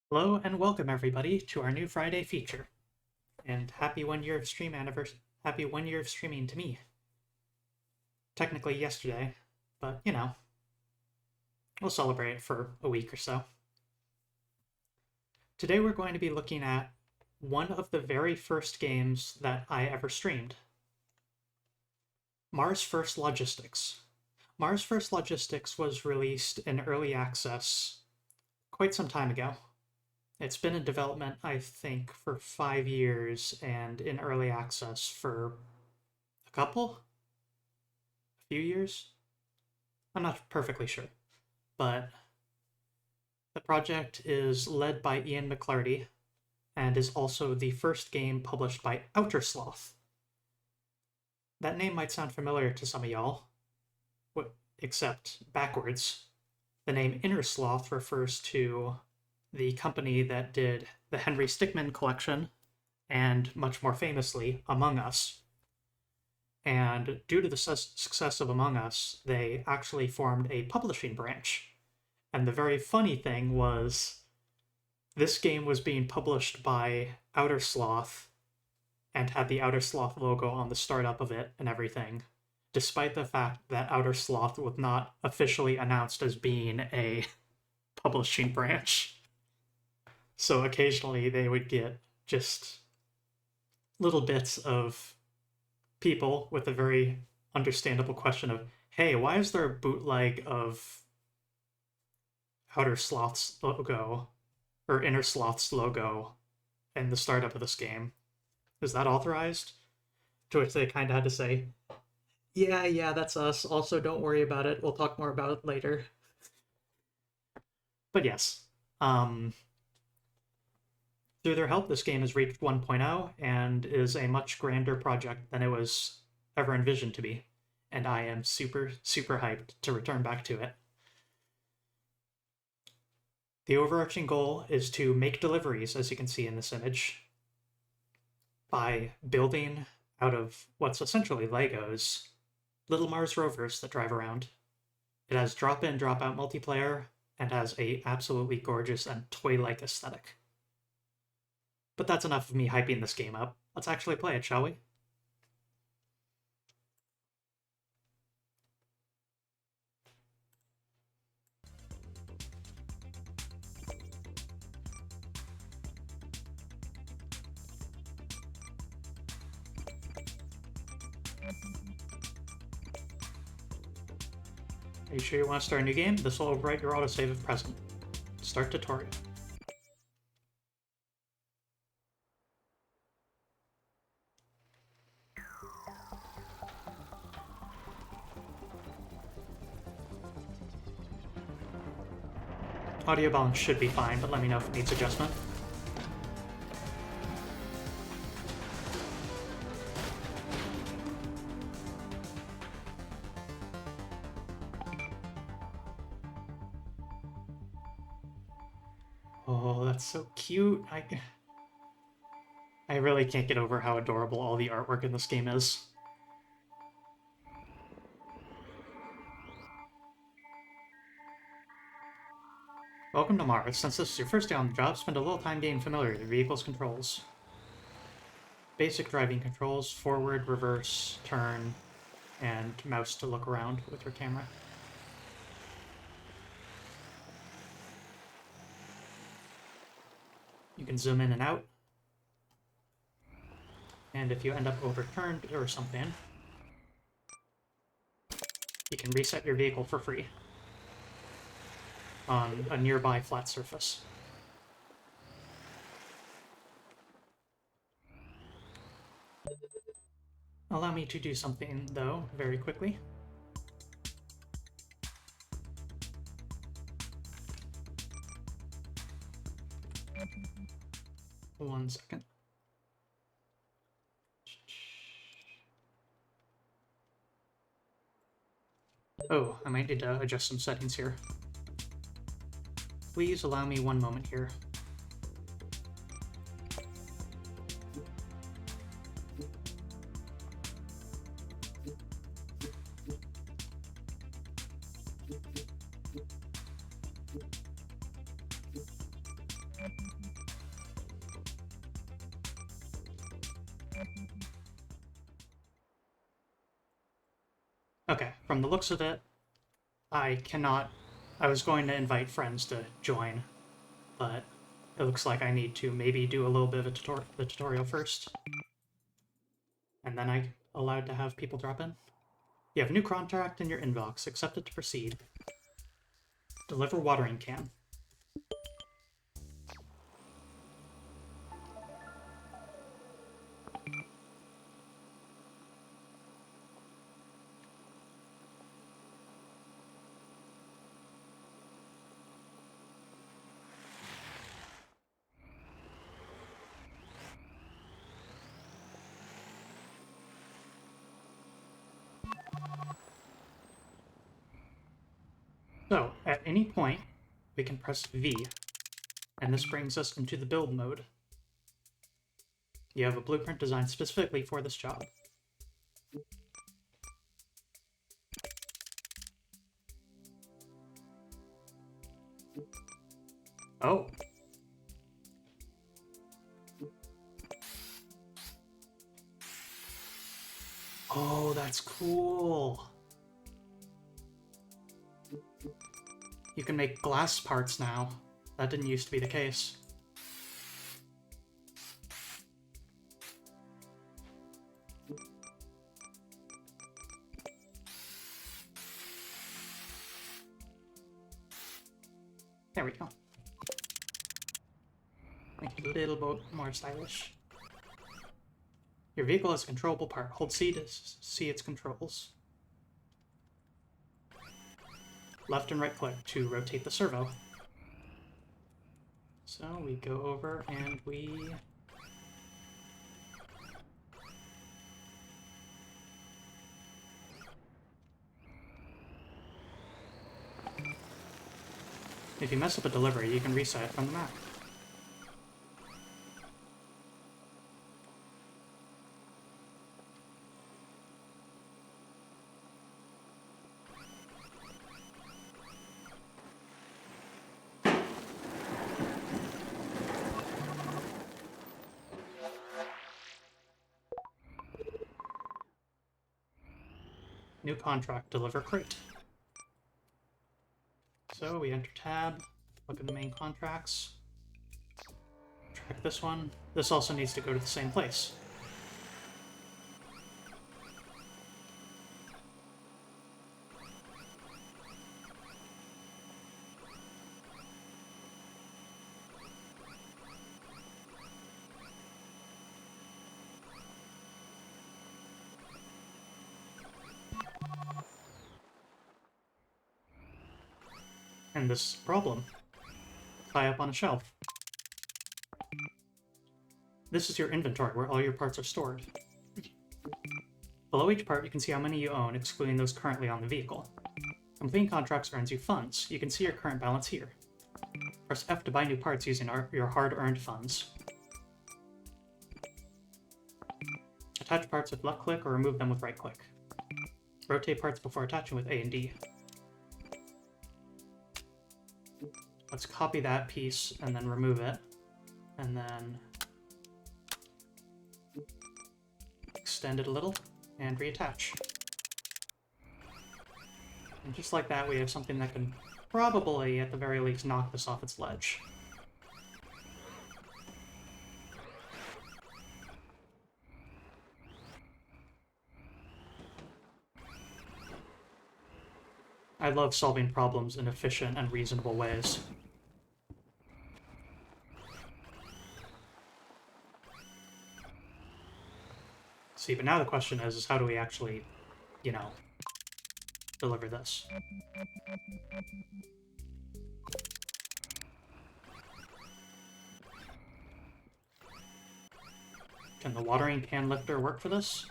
Hello and welcome everybody to our new Friday feature. And happy 1 year of stream anniversary. Happy 1 year of streaming to me. Technically yesterday, but we'll celebrate for a week or so. Today we're going to be looking at one of the very first games that I ever streamed. Mars First Logistics. Mars First Logistics was released in early access quite some time ago. It's been in development, I think, for 5 years and in early access for a few years. I'm not perfectly sure, but the project is led by Ian McClarty and is also the first game published by Outer Sloth. That name might sound familiar to some of y'all, except backwards. The name Inner Sloth refers to the company that did the Henry Stickmin collection and, much more famously, Among Us. And due to the success of Among Us, they actually formed a publishing branch. And the very funny thing was, this game was being published by Outer Sloth and had the Outer Sloth logo on the startup of it and everything, despite the fact that Outer Sloth was not officially announced as being a publishing branch. So occasionally they would get just little bits of people with a very understandable question of, hey, why is there a bootleg of Outer Sloth's logo or Inner Sloth's logo in the startup of this game? Is that authorized? To which they kind of had to say, yeah, that's us. Also, don't worry about it. We'll talk more about it later. But yes, through their help, this game has reached 1.0 and is a much grander project than it was ever envisioned to be. And I am super, super hyped to return back to it. The overarching goal is to make deliveries, as you can see in this image, by building out of what's essentially Legos little Mars rovers that drive around. It has drop-in, drop-out multiplayer and has a absolutely gorgeous and toy-like aesthetic. But that's enough of me hyping this game up. Let's actually play it, shall we? Are you sure you want to start a new game? This will overwrite your autosave if present. Start tutorial. Audio balance should be fine, but let me know if it needs adjustment. Oh, that's so cute. I really can't get over how adorable all the artwork in this game is. Welcome to Mars. Since this is your first day on the job, spend a little time getting familiar with your vehicle's controls. Basic driving controls: forward, reverse, turn, and mouse to look around with your camera. You can zoom in and out. And if you end up overturned or something, you can reset your vehicle for free on a nearby flat surface. Allow me to do something, though, very quickly. One second. Oh, I might need to adjust some settings here. Please allow me one moment here. Okay, from the looks of it, I cannot... I was going to invite friends to join, but it looks like I need to maybe do a little bit of the tutorial first. And then I'm allowed to have people drop in. You have a new contract in your inbox. Accept it to proceed. Deliver watering can. So, at any point, we can press V, and this brings us into the build mode. You have a blueprint designed specifically for this job. Oh. Oh, that's cool. You can make glass parts now. That didn't used to be the case. There we go. Make it a little bit more stylish. Your vehicle has a controllable part. Hold C to see its controls. Left and right click to rotate the servo. So we go over and we... If you mess up a delivery, you can reset it from the map. New contract, deliver crate. So we enter tab, look at the main contracts, track this one. This also needs to go to the same place. And this problem. High up on a shelf. This is your inventory, where all your parts are stored. Below each part, you can see how many you own, excluding those currently on the vehicle. Completing contracts earns you funds. You can see your current balance here. Press F to buy new parts using your hard-earned funds. Attach parts with left click or remove them with right click. Rotate parts before attaching with A and D. Let's copy that piece and then remove it. And then extend it a little and reattach. And just like that, we have something that can probably, at the very least, knock this off its ledge. I love solving problems in efficient and reasonable ways. See, but now the question is how do we actually, you know, deliver this? Can the watering can lifter work for this?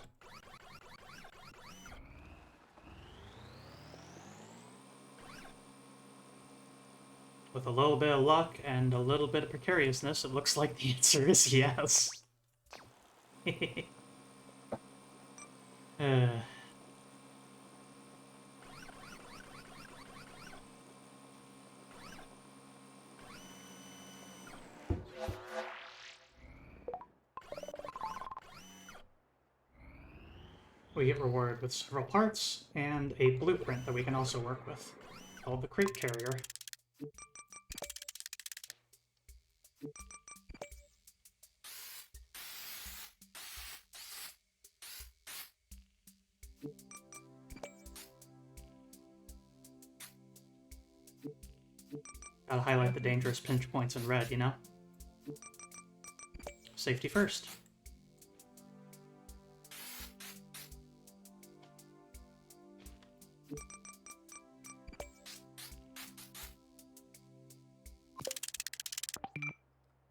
With a little bit of luck and a little bit of precariousness, it looks like the answer is yes. uh... We get rewarded with several parts and a blueprint that we can also work with, called the Crate Carrier. Gotta highlight the dangerous pinch points in red, you know? Safety first.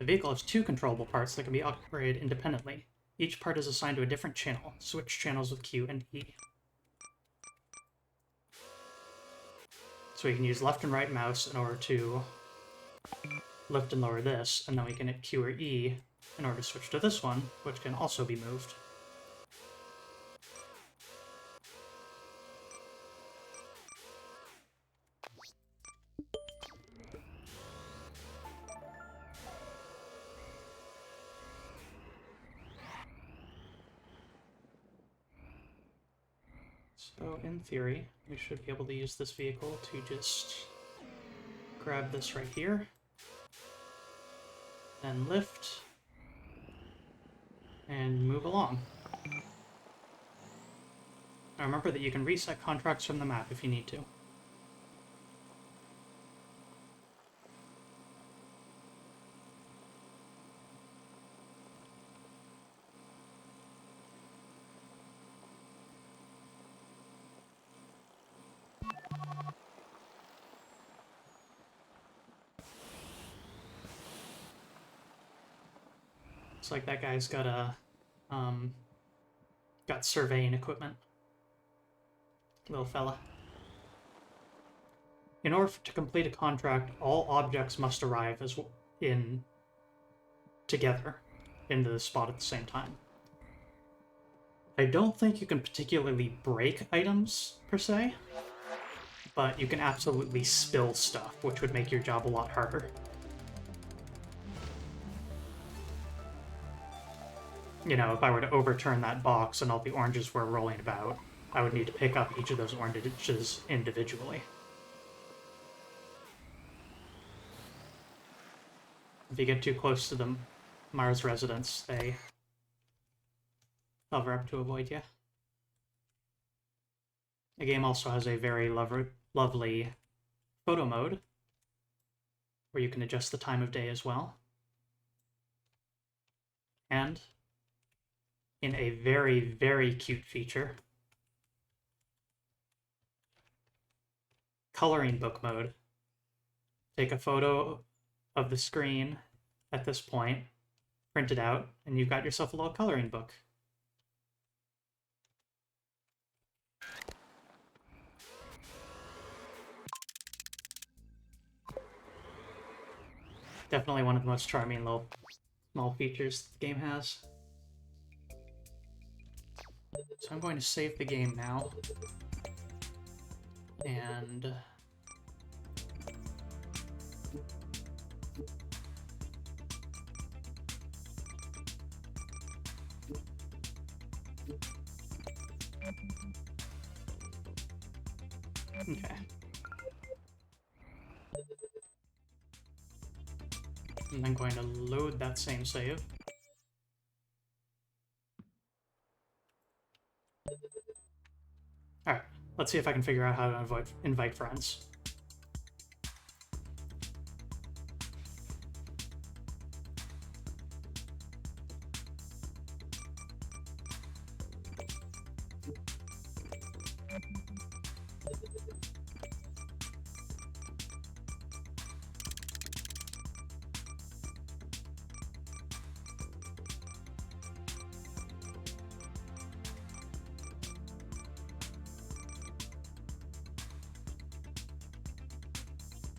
The vehicle has two controllable parts that can be upgraded independently. Each part is assigned to a different channel. Switch channels with Q and E. So we can use left and right mouse in order to lift and lower this, and then we can hit Q or E in order to switch to this one, which can also be moved. So in theory, we should be able to use this vehicle to just grab this right here, then lift, and move along. Now remember that you can reset contracts from the map if you need to. Looks like that guy's got a got surveying equipment. Little fella. In order to complete a contract, all objects must arrive together into the spot at the same time. I don't think you can particularly break items, per se, but you can absolutely spill stuff, which would make your job a lot harder. You know, if I were to overturn that box and all the oranges were rolling about, I would need to pick up each of those oranges individually. If you get too close to the Mars residents, they hover up to avoid you. The game also has a very lovely photo mode, where you can adjust the time of day as well. And in a very, very cute feature, coloring book mode. Take a photo of the screen at this point, print it out, and you've got yourself a little coloring book. Definitely one of the most charming little small features the game has. So I'm going to save the game now. And okay. And I'm going to load that same save. Alright, let's see if I can figure out how to invite friends.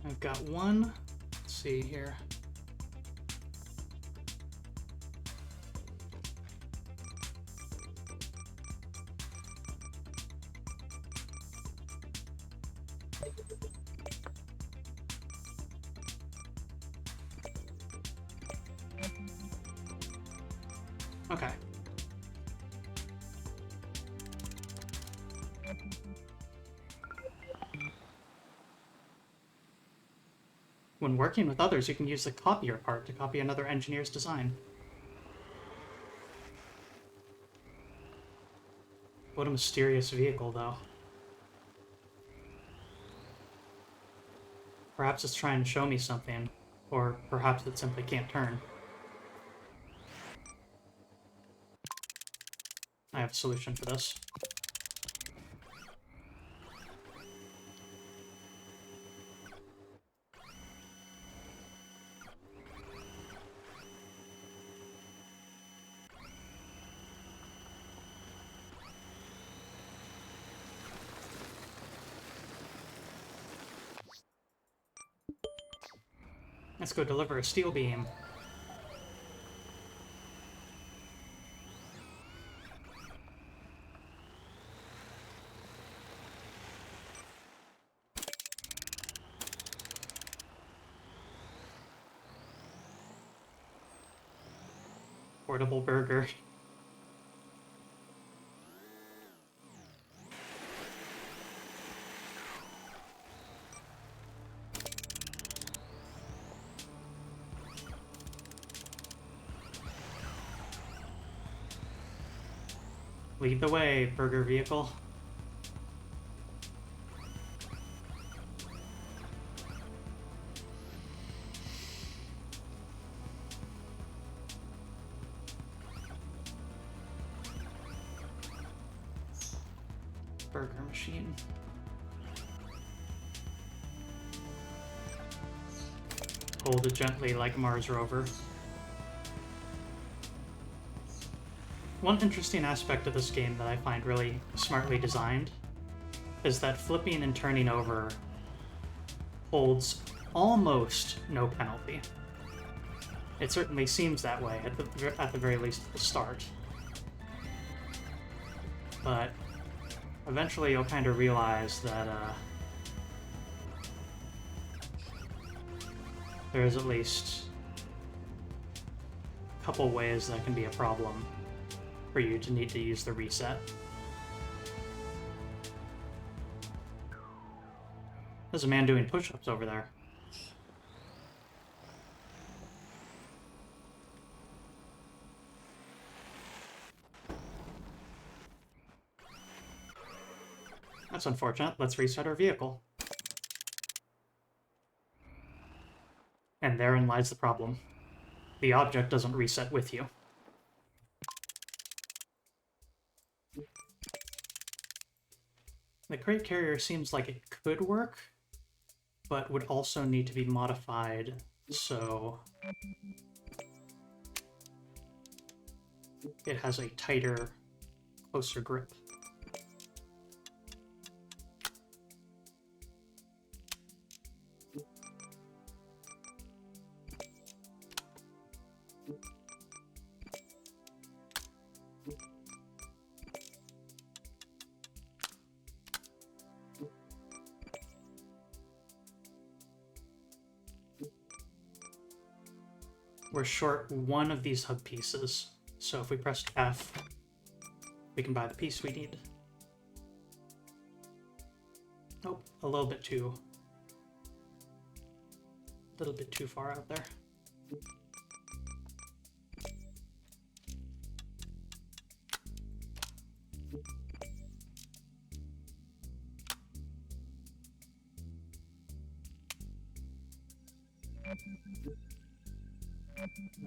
I've got one. Let's see here. Okay. When working with others, you can use the copier part to copy another engineer's design. What a mysterious vehicle, though. Perhaps it's trying to show me something, or perhaps it simply can't turn. I have a solution for this. Let's go deliver a steel beam. Portable burger. Lead the way, burger vehicle. Burger machine. Hold it gently like Mars rover. One interesting aspect of this game that I find really smartly designed is that flipping and turning over holds almost no penalty. It certainly seems that way, at the very least at the start. But eventually you'll kind of realize that there is at least a couple ways that can be a problem for you to need to use the reset. There's a man doing push-ups over there. That's unfortunate. Let's reset our vehicle. And therein lies the problem. The object doesn't reset with you. The crate carrier seems like it could work, but would also need to be modified so it has a tighter, closer grip. We're short one of these hub pieces, so if we press F, we can buy the piece we need. Oh, a little bit too far out there.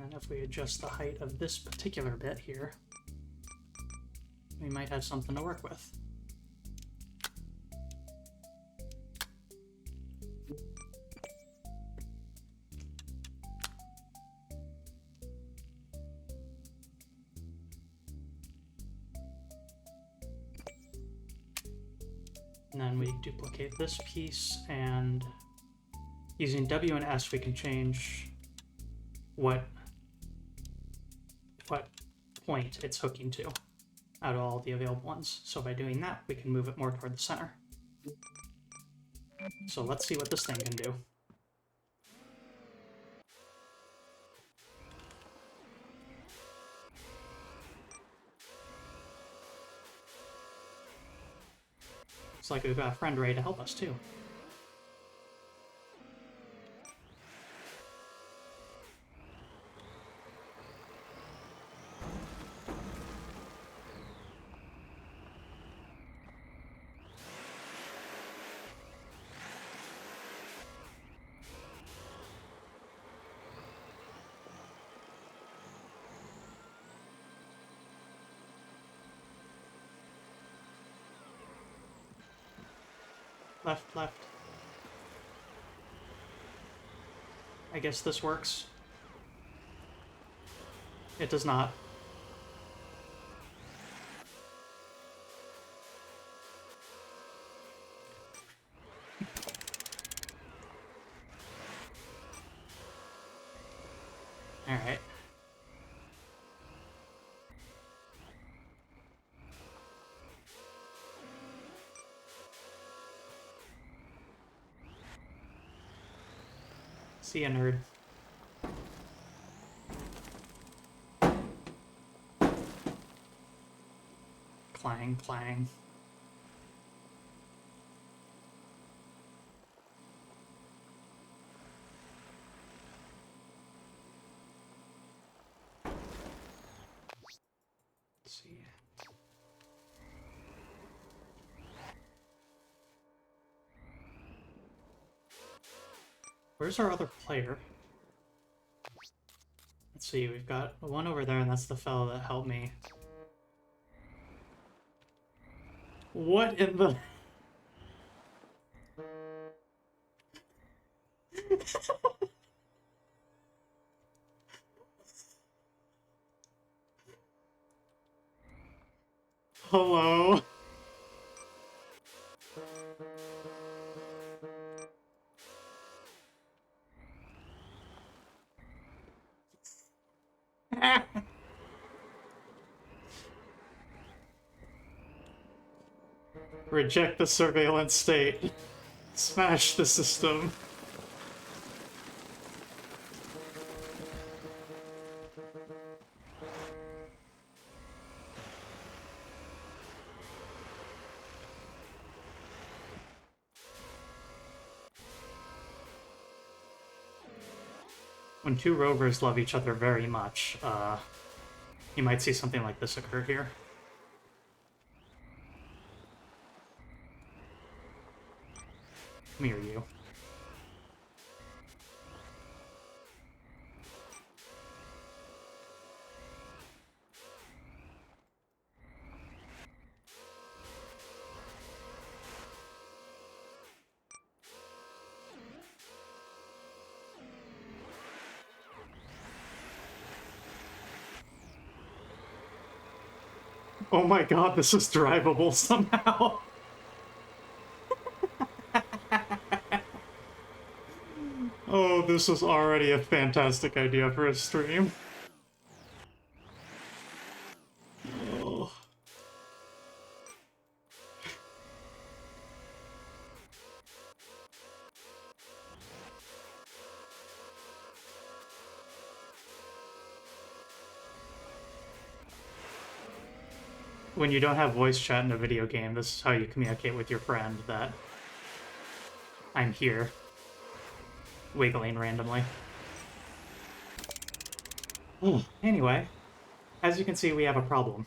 And if we adjust the height of this particular bit here, we might have something to work with. And then we duplicate this piece, and using W and S we can change what point it's hooking to out of all the available ones. So by doing that, we can move it more toward the center. So let's see what this thing can do. Looks like we've got a friend ready to help us, too. Left, left. I guess this works. It does not. Alright. See ya, nerd. Clang, clang. Let's see. Where's our other player? Let's see, we've got one over there, and that's the fellow that helped me. What in the... Hello? Reject the surveillance state. Smash the system. When two rovers love each other very much, you might see something like this occur here. Come here, you. Oh my god, this is drivable somehow. Oh, this is already a fantastic idea for a stream. Oh. When you don't have voice chat in a video game, this is how you communicate with your friend that I'm here, wiggling randomly. Anyway, as you can see, we have a problem.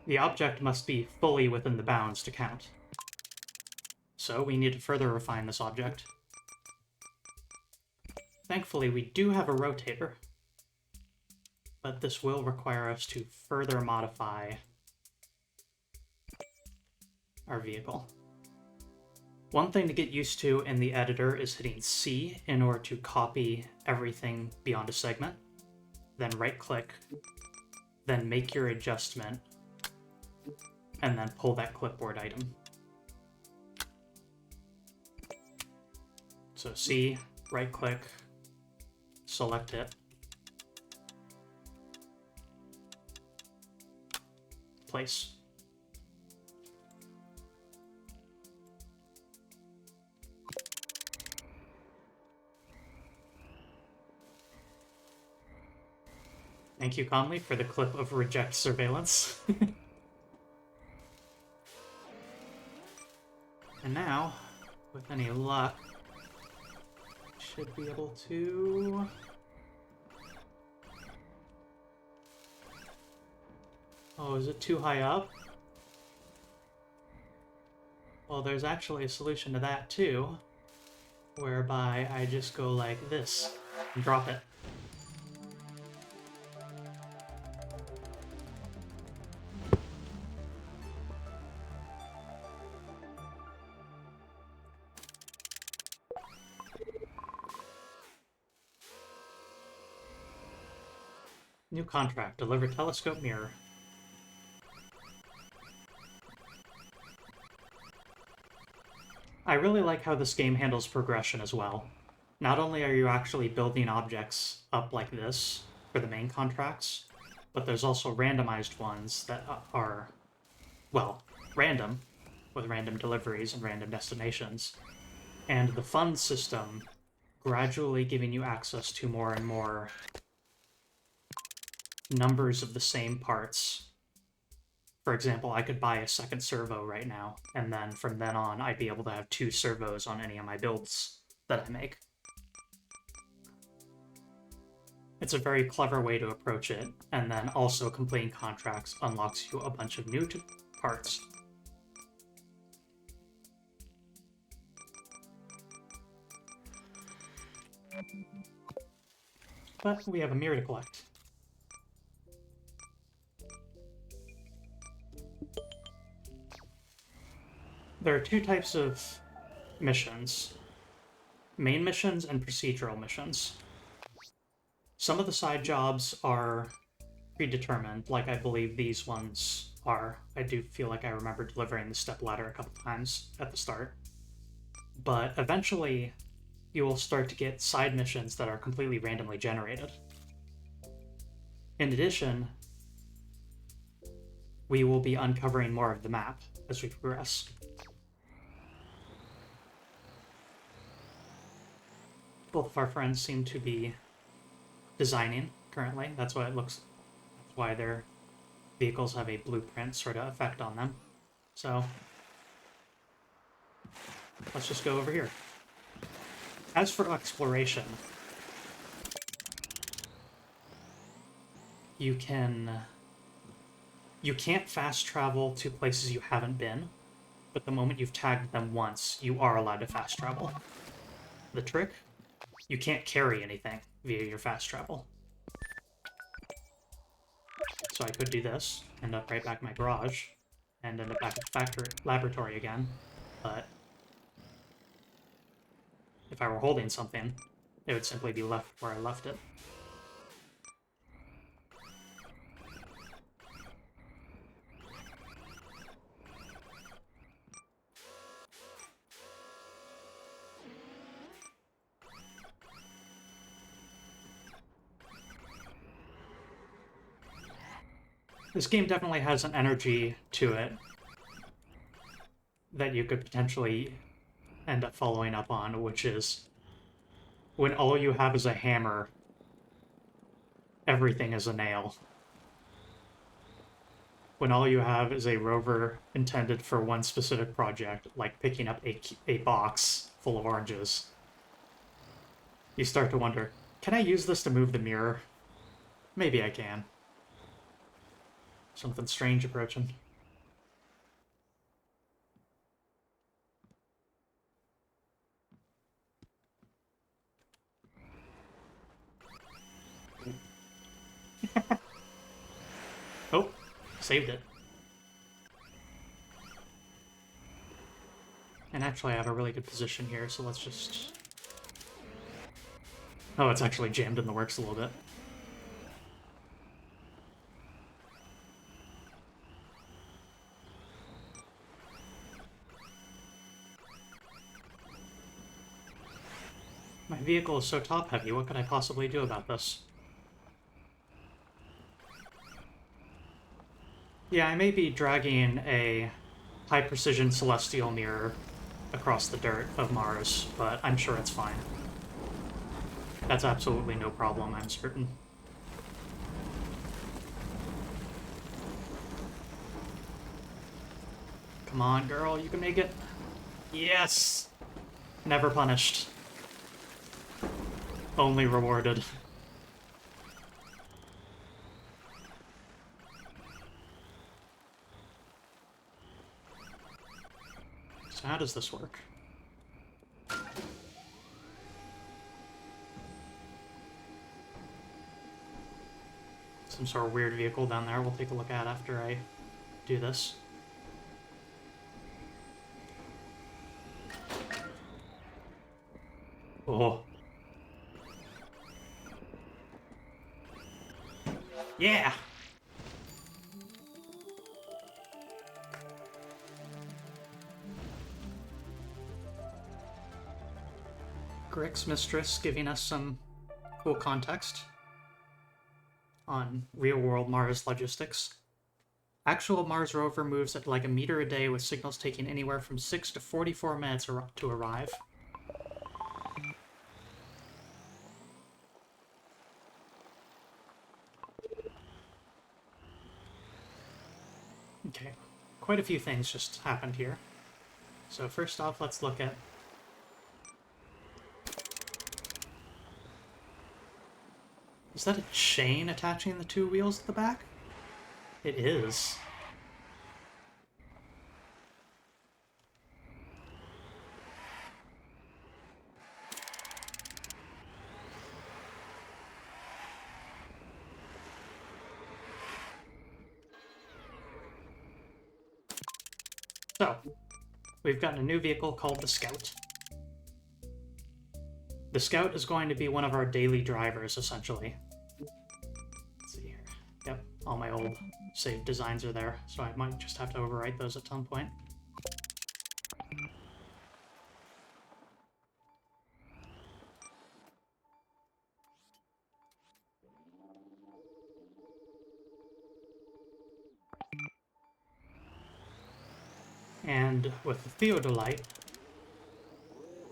The object must be fully within the bounds to count. So we need to further refine this object. Thankfully, we do have a rotator, but this will require us to further modify our vehicle. One thing to get used to in the editor is hitting C in order to copy everything beyond a segment, then right-click, then make your adjustment, and then pull that clipboard item. So C, right-click, select it, place. Thank you, Conley, for the clip of reject surveillance. And now, with any luck, should be able to... Oh, is it too high up? Well, there's actually a solution to that, too, whereby I just go like this and drop it. New contract. Deliver telescope mirror. I really like how this game handles progression as well. Not only are you actually building objects up like this for the main contracts, but there's also randomized ones that are, well, random, with random deliveries and random destinations. And the fund system gradually giving you access to more and more numbers of the same parts. For example, I could buy a second servo right now, and then from then on, I'd be able to have 2 servos on any of my builds that I make. It's a very clever way to approach it, and then also completing contracts unlocks you a bunch of new parts. But we have a mirror to collect. There are 2 types of missions. Main missions and procedural missions. Some of the side jobs are predetermined, like I believe these ones are. I do feel like I remember delivering the step ladder a couple times at the start. But eventually, you will start to get side missions that are completely randomly generated. In addition, we will be uncovering more of the map as we progress. Both of our friends seem to be designing currently. That's what it looks. That's why their vehicles have a blueprint sort of effect on them. So let's just go over here. As for exploration, you can't fast travel to places you haven't been, but the moment you've tagged them once, you are allowed to fast travel. The trick? You can't carry anything via your fast travel. So I could do this, end up right back in my garage, and end up back at the factory laboratory again, but if I were holding something, it would simply be left where I left it. This game definitely has an energy to it that you could potentially end up following up on, which is when all you have is a hammer, everything is a nail. When all you have is a rover intended for one specific project, like picking up a box full of oranges, you start to wonder, can I use this to move the mirror? Maybe I can. Something strange approaching. Oh, saved it. And actually I have a really good position here, so let's just... Oh, it's actually jammed in the works a little bit. My vehicle is so top-heavy, what could I possibly do about this? Yeah, I may be dragging a high-precision celestial mirror across the dirt of Mars, but I'm sure it's fine. That's absolutely no problem, I'm certain. Come on, girl, you can make it. Yes! Never punished. Only rewarded. So how does this work? Some sort of weird vehicle down there we'll take a look at after I do this. Oh. Yeah! Grix Mistress giving us some cool context on real-world Mars logistics. Actual Mars rover moves at like a meter a day with signals taking anywhere from 6 to 44 minutes to arrive. Okay, quite a few things just happened here. So first off, let's look at... Is that a chain attaching the two wheels at the back? It is. So, we've gotten a new vehicle called the Scout. The Scout is going to be one of our daily drivers, essentially. Let's see here. Yep, all my old saved designs are there, so I might just have to overwrite those at some point. And with the Theodolite,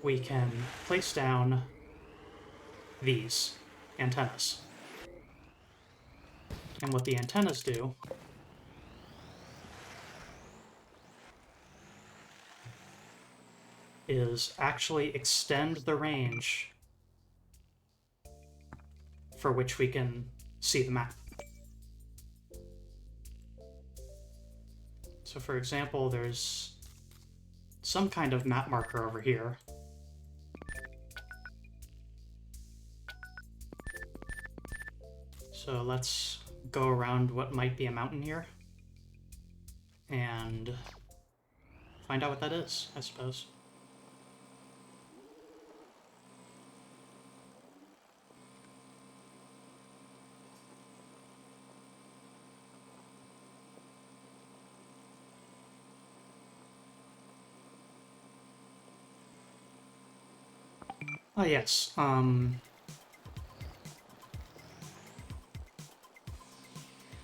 we can place down these antennas. And what the antennas do is actually extend the range for which we can see the map. So for example, there's some kind of map marker over here. So let's go around what might be a mountain here and find out what that is, I suppose. Oh yes,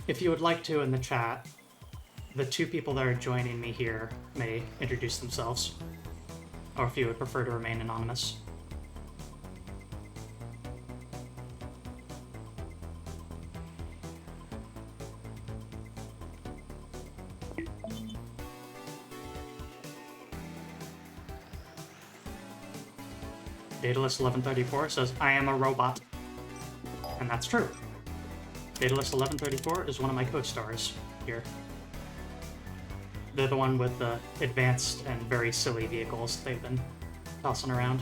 if you would like to in the chat, the two people that are joining me here may introduce themselves, or if you would prefer to remain anonymous. Daedalus 1134 says, I am a robot. And that's true. Daedalus 1134 is one of my co-stars here. They're the one with the advanced and very silly vehicles they've been tossing around.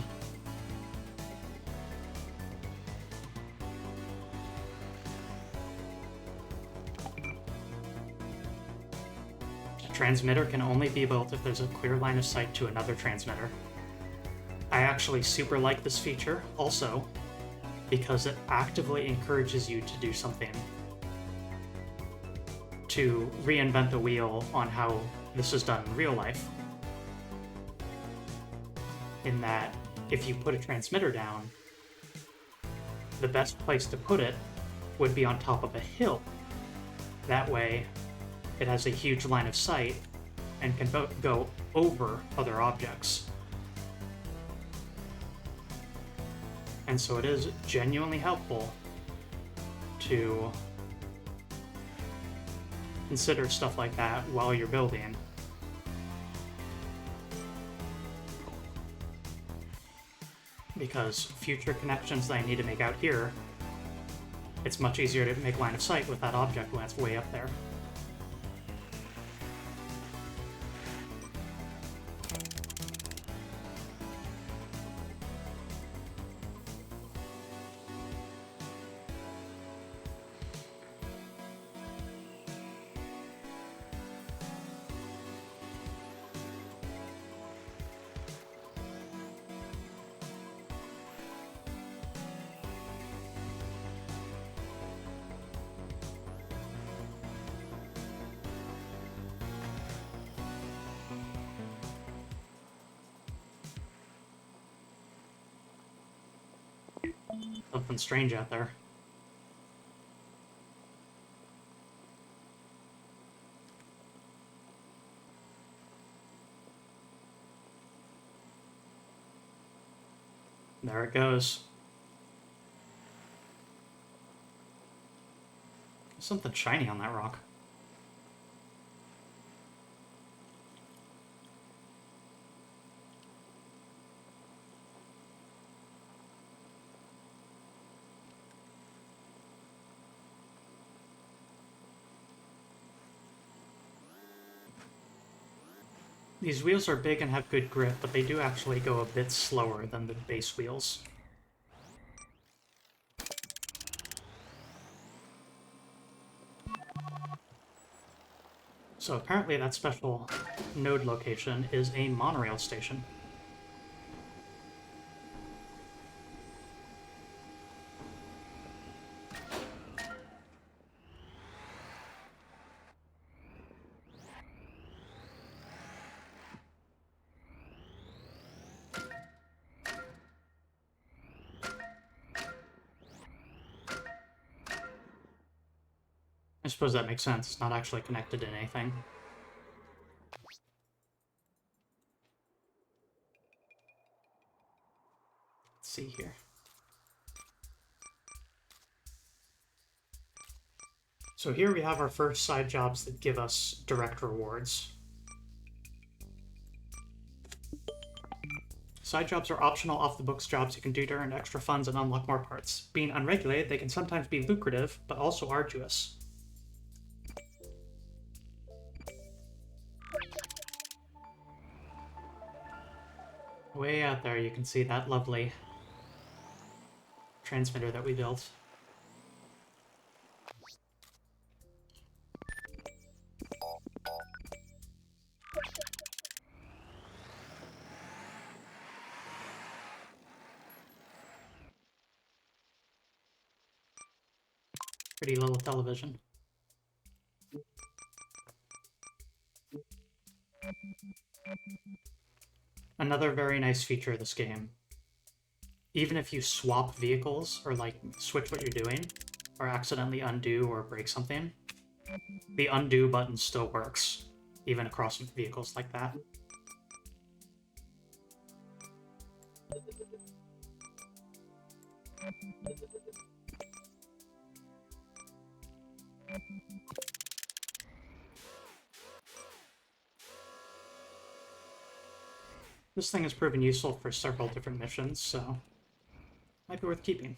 A transmitter can only be built if there's a clear line of sight to another transmitter. I actually super like this feature also because it actively encourages you to do something to reinvent the wheel on how this is done in real life. In that, if you put a transmitter down, the best place to put it would be on top of a hill. That way, it has a huge line of sight and can go over other objects. And so it is genuinely helpful to consider stuff like that while you're building, because future connections that I need to make out here, it's much easier to make line of sight with that object when it's way up there. Something strange out there. There it goes. There's something shiny on that rock. These wheels are big and have good grip, but they do actually go a bit slower than the base wheels. So apparently that special node location is a monorail station. I suppose that makes sense. It's not actually connected to anything. Let's see here. So here we have our first side jobs that give us direct rewards. Side jobs are optional off-the-books jobs you can do to earn extra funds and unlock more parts. Being unregulated, they can sometimes be lucrative, but also arduous. Way out there you can see that lovely transmitter that we built. Pretty little television. Another very nice feature of this game. Even if you swap vehicles, or like switch what you're doing, or accidentally undo or break something, the undo button still works, even across vehicles like that. This thing has proven useful for several different missions, so might be worth keeping.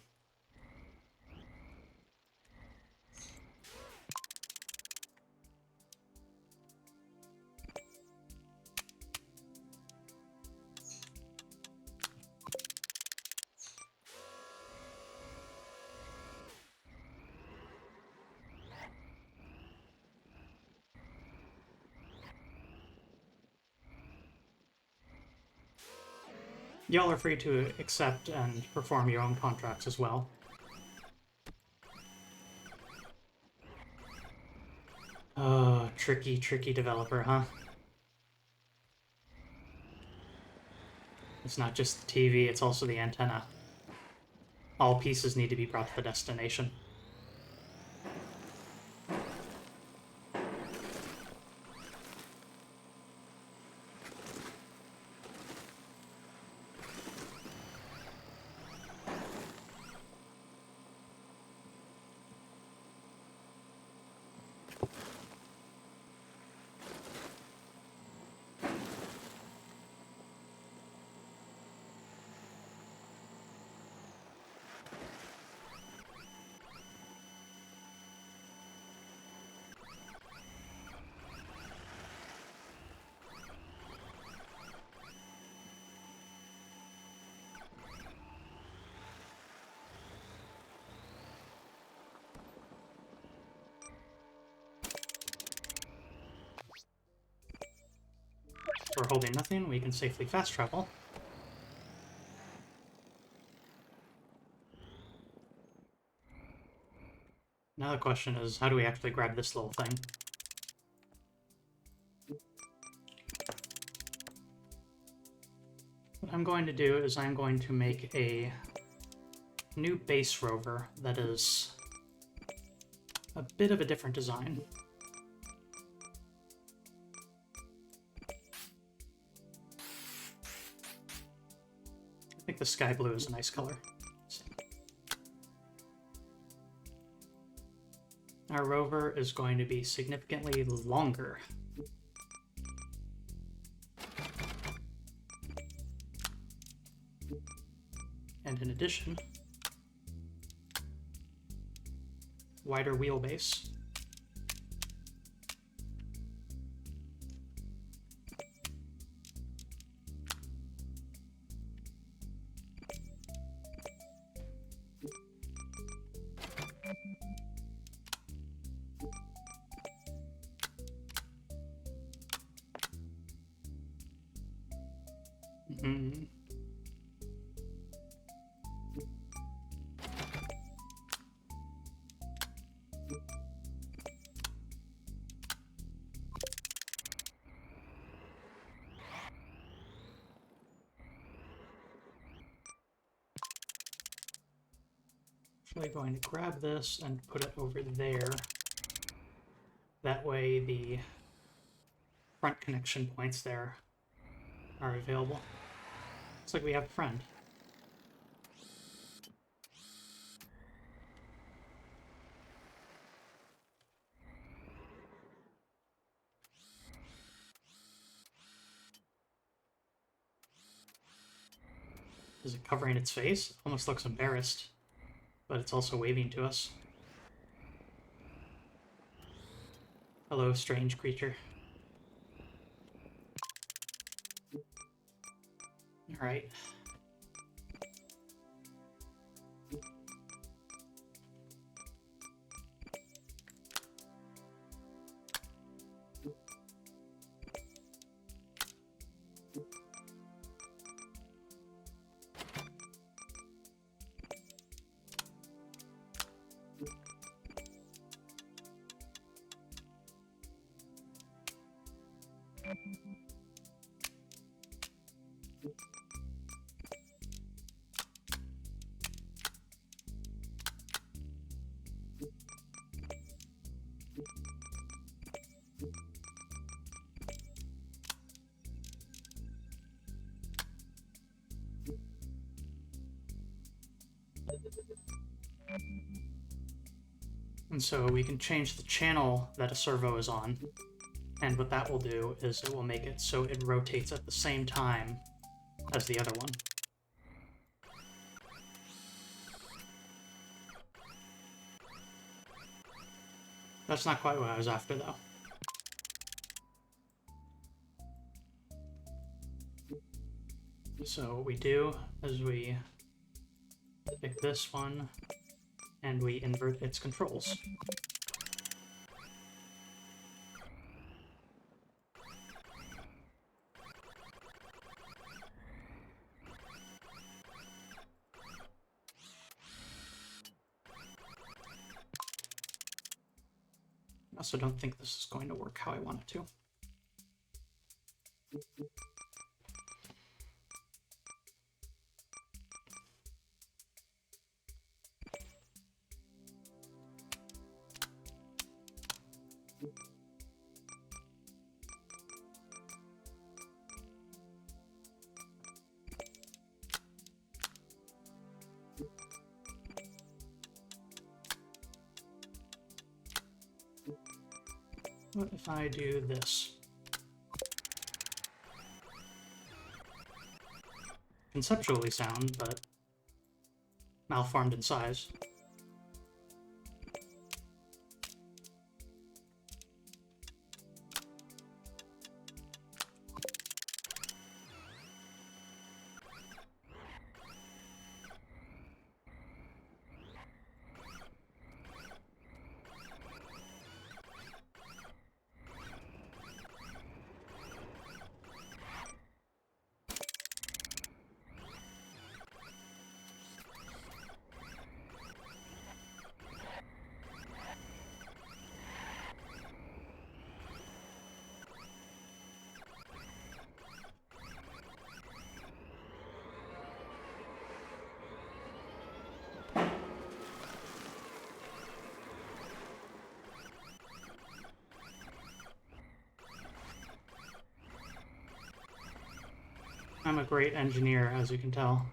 Y'all are free to accept and perform your own contracts as well. Oh, tricky, tricky developer, huh? It's not just the TV, it's also the antenna. All pieces need to be brought to the destination. we're holding nothing, we can safely fast travel. Now the question is, how do we actually grab this little thing? What I'm going to do is I'm going to make a new base rover that is a bit of a different design. I think the sky blue is a nice color. Our rover is going to be significantly longer. And in addition, wider wheelbase. Mm-hmm. Actually going to grab this and put it over there. That way the front connection points there are available. Looks like we have a friend. Is it covering its face? It almost looks embarrassed, but it's also waving to us. Hello, strange creature. Alright. And so we can change the channel that a servo is on, and what that will do is it will make it so it rotates at the same time as the other one. That's not quite what I was after, though. So what we do is we pick this one, and we invert its controls. I also don't think this is going to work how I want it to. What if I do this? Conceptually sound, but malformed in size. I'm a great engineer, as you can tell.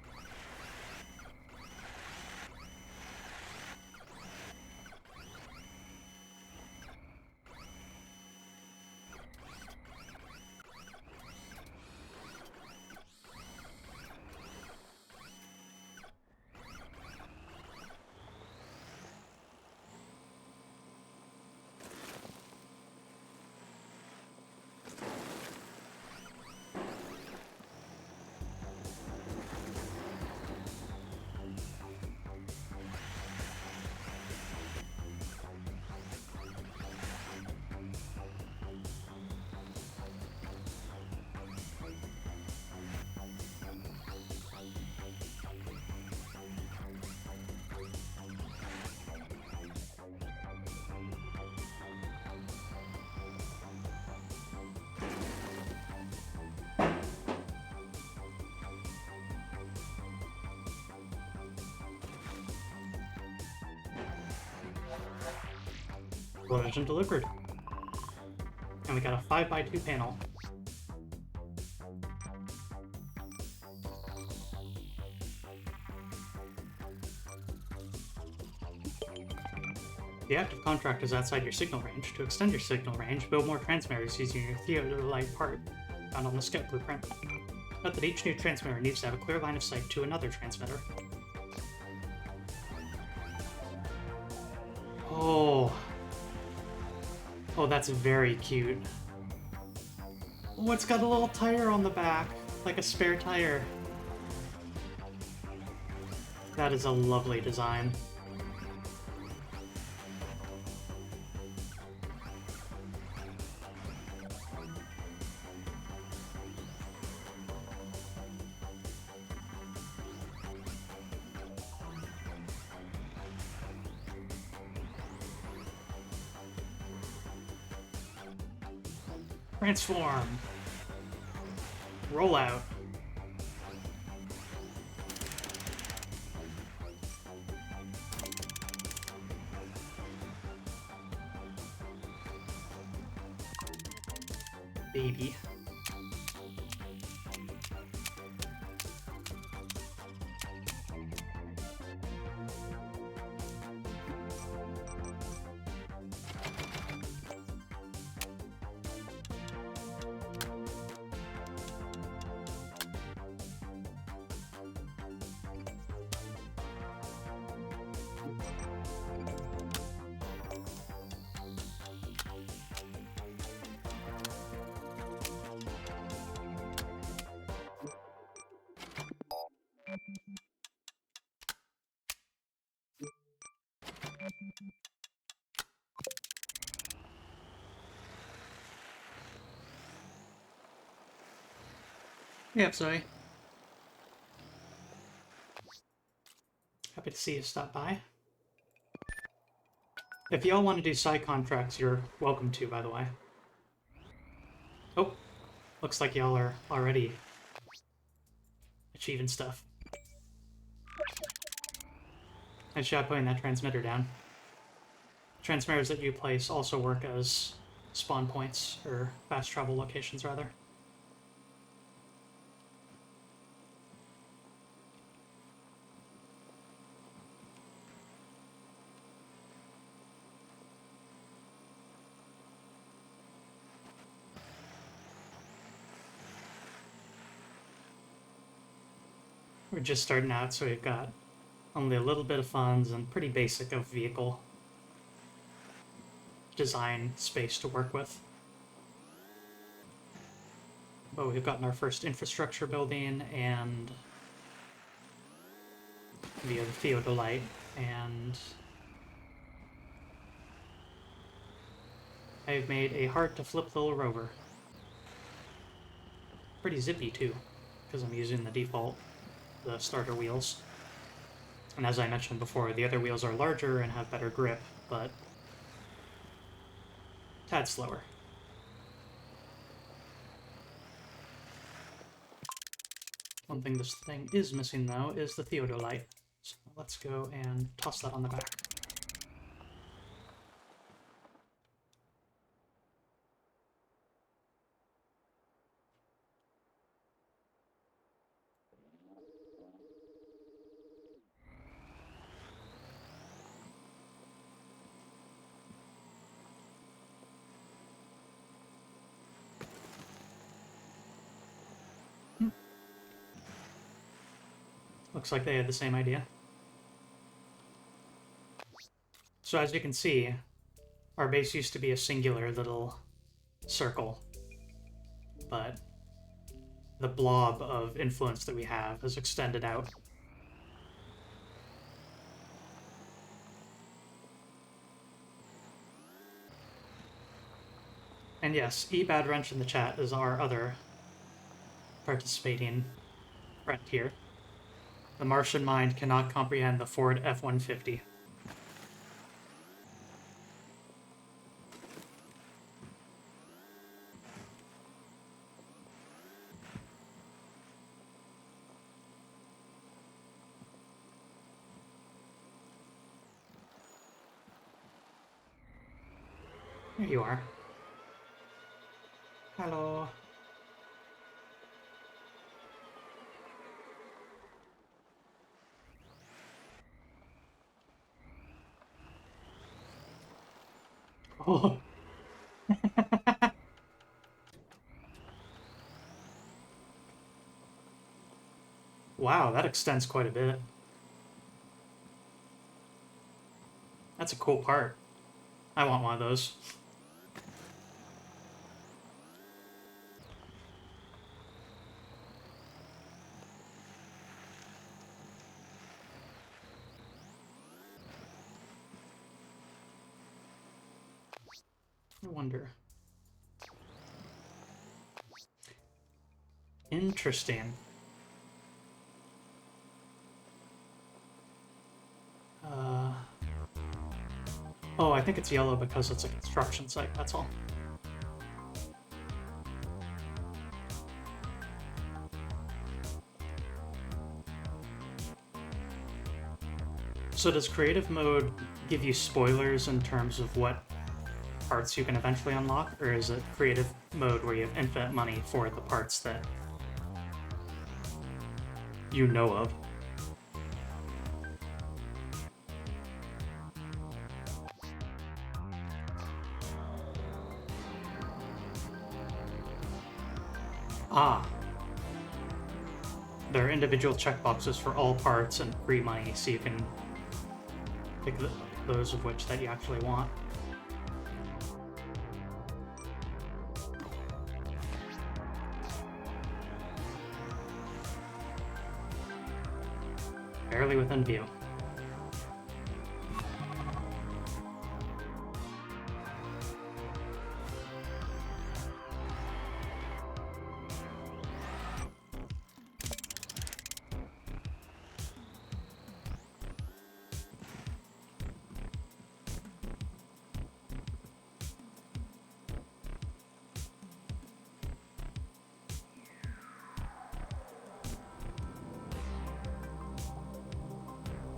Television delivered. And we got a 5x2 panel. The active contract is outside your signal range. To extend your signal range, build more transmitters using your theodolite part found on the Scout blueprint. Note that each new transmitter needs to have a clear line of sight to another transmitter. Oh. Oh, that's very cute. Oh, it's got a little tire on the back, like a spare tire. That is a lovely design. Transform. Roll out. Baby. Yep, Zoe. Happy to see you stop by. If y'all want to do side contracts, you're welcome to, by the way. Oh, looks like y'all are already achieving stuff. Nice job putting that transmitter down. Transmitters that you place also work as spawn points, or fast travel locations, rather. We're just starting out, so we've got only a little bit of funds and pretty basic of vehicle design space to work with. But we've gotten our first infrastructure building and via the theodolite, and I've made a hard-to-flip little rover. Pretty zippy, too, because I'm using the default, the starter wheels. And as I mentioned before, the other wheels are larger and have better grip, but a tad slower. One thing this thing is missing, though, is the theodolite. So let's go and toss that on the back. Looks like they had the same idea. So as you can see, our base used to be a singular little circle, but the blob of influence that we have has extended out. And yes, eBadWrench in the chat is our other participating friend here. The Martian mind cannot comprehend the Ford F-150. Here you are. Hello. Oh. Wow, that extends quite a bit. That's a cool part. I want one of those. I wonder. Interesting. Oh, I think it's yellow because it's a construction site, that's all. So does creative mode give you spoilers in terms of what parts you can eventually unlock, or is it creative mode where you have infinite money for the parts that you know of? Ah. There are individual checkboxes for all parts and free money, so you can pick those of which that you actually want. Barely within view.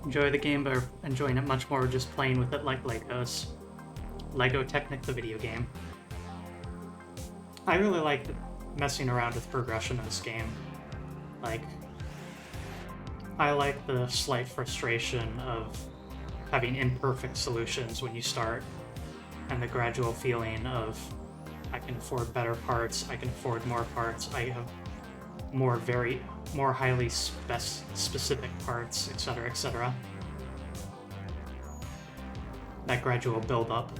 Enjoy the game, but enjoying it much more just playing with it like Legos. Lego Technic, the video game. I really like messing around with progression in this game. Like, I like the slight frustration of having imperfect solutions when you start, and the gradual feeling of I can afford better parts, I can afford more parts, I have more highly specific parts, etc., etc. That gradual build-up.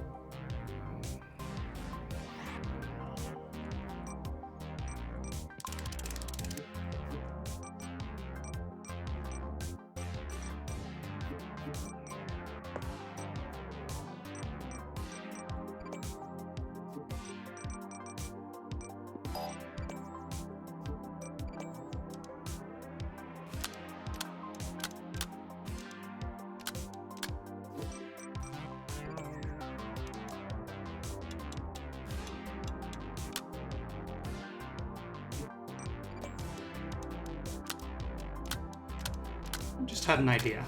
Just had an idea.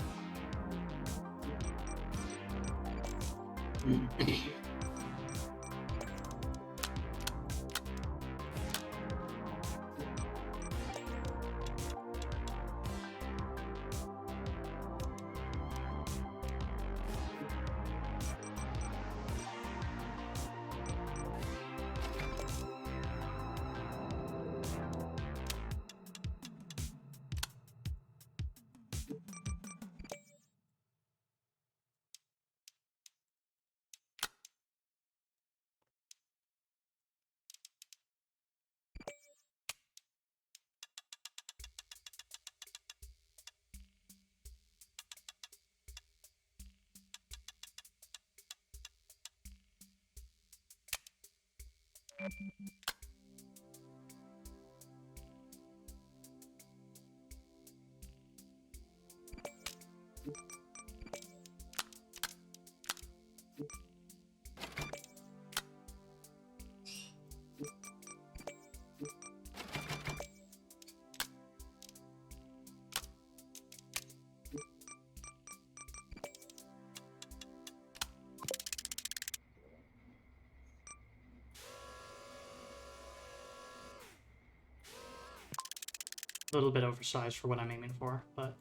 A little bit oversized for what I'm aiming for, but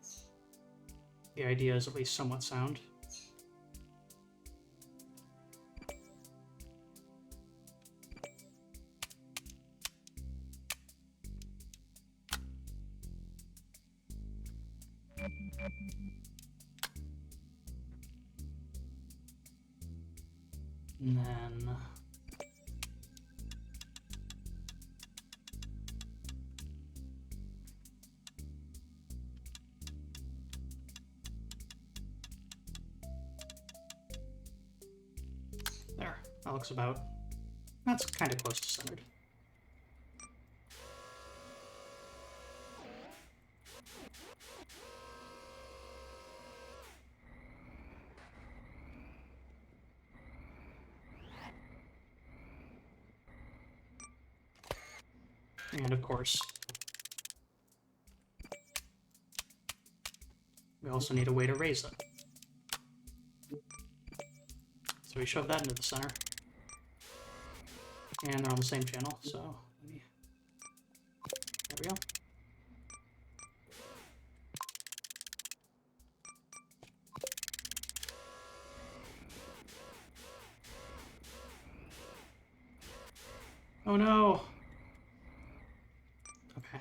the idea is at least somewhat sound. And then there, that looks about, that's kind of close to centered. And of course, we also need a way to raise it. So we shove that into the center. And they're on the same channel, so there we go. Oh no! Okay.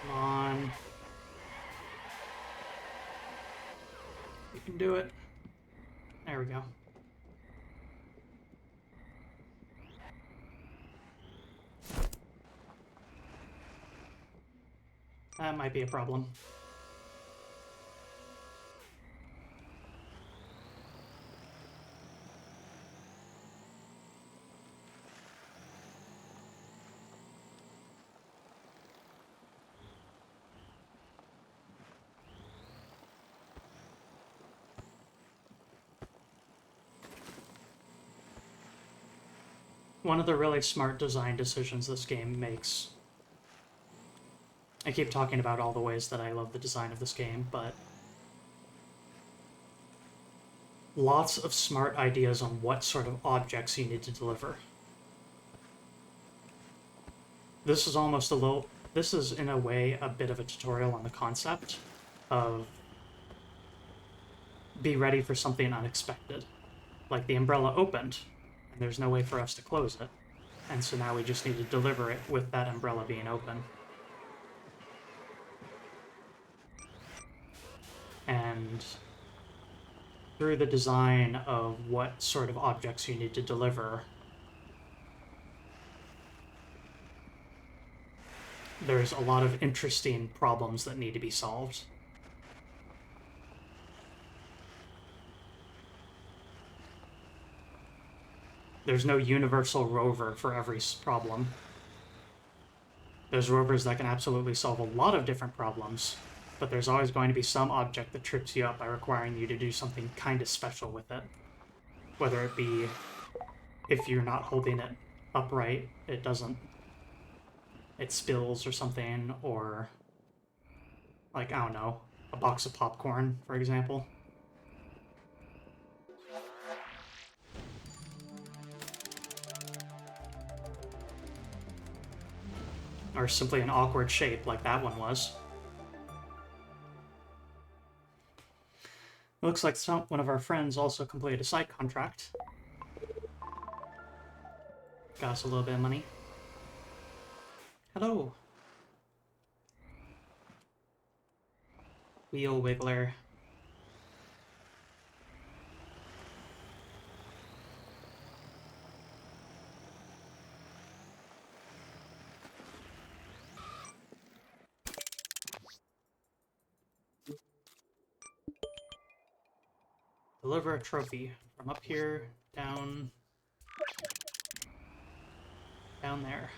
Come on. You can do it. There we go. That might be a problem. One of the really smart design decisions this game makes. I keep talking about all the ways that I love the design of this game, but lots of smart ideas on what sort of objects you need to deliver. This is almost a little... This is, in a way, a bit of a tutorial on the concept of be ready for something unexpected. Like the umbrella opened, and there's no way for us to close it. And so now we just need to deliver it with that umbrella being open. And through the design of what sort of objects you need to deliver, there's a lot of interesting problems that need to be solved. There's no universal rover for every problem. There's rovers that can absolutely solve a lot of different problems, but there's always going to be some object that trips you up by requiring you to do something kind of special with it. Whether it be, if you're not holding it upright, it spills or something, or, like, I don't know, a box of popcorn, for example. Or simply an awkward shape, like that one was. It looks like one of our friends also completed a side contract. Got us a little bit of money. Hello. Wheel Wiggler. Deliver a trophy from up here down there.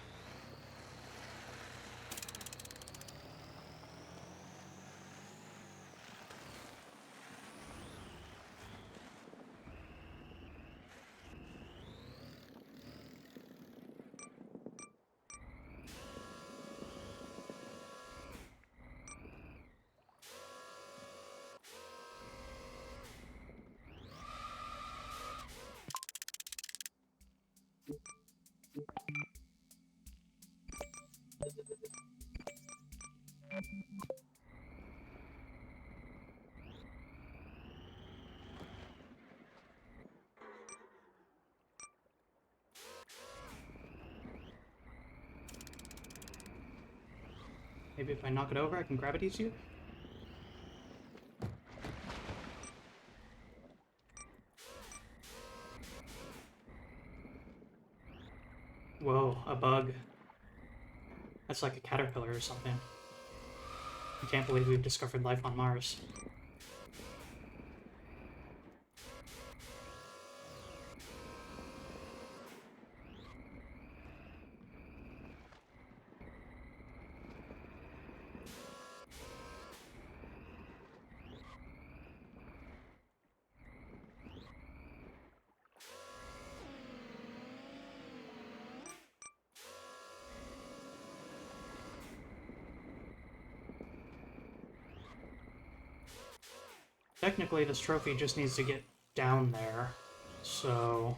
Maybe if I knock it over, I can grab it easier? Whoa, a bug. That's like a caterpillar or something. I can't believe we've discovered life on Mars. Technically, this trophy just needs to get down there, so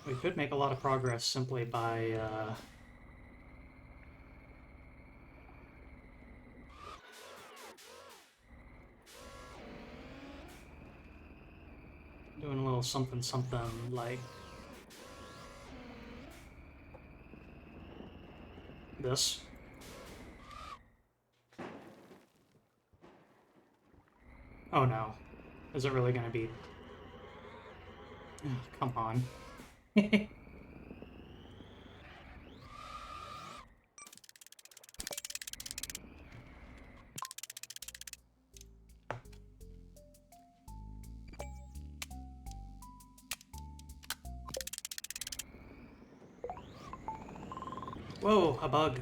we could make a lot of progress simply by doing a little something like this. Oh no. Is it really gonna be... Oh, come on. Whoa, a bug.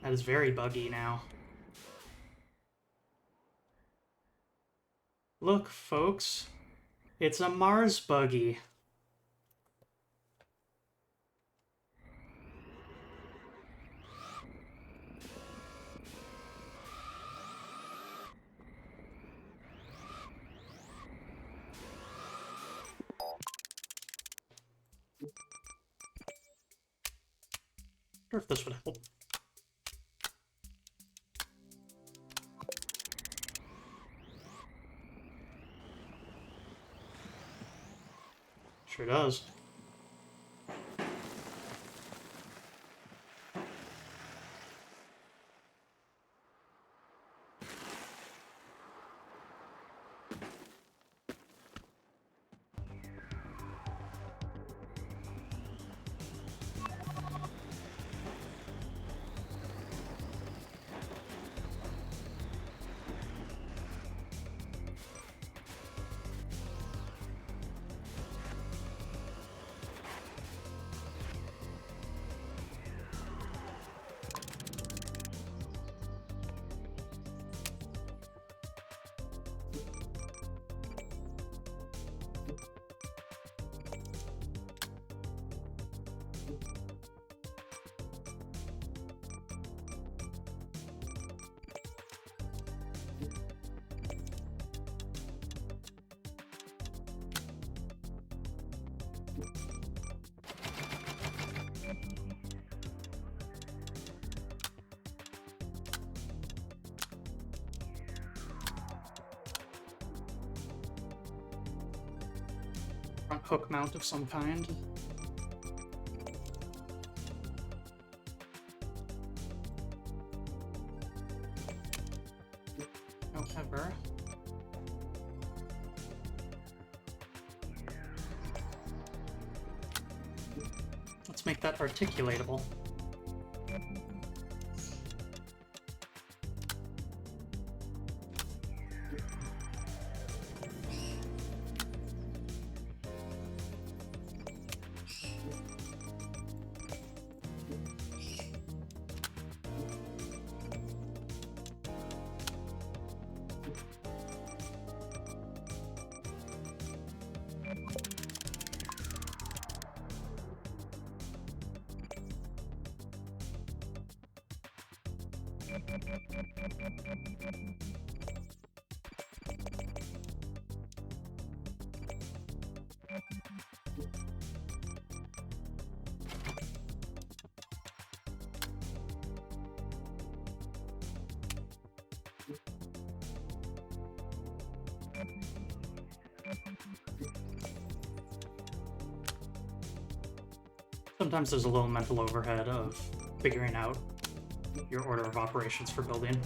That is very buggy now. Look, folks. It's a Mars buggy. I wonder if this would help. Sure does. Front hook mount of some kind. However, let's make that articulatable. Sometimes there's a little mental overhead of figuring out your order of operations for building.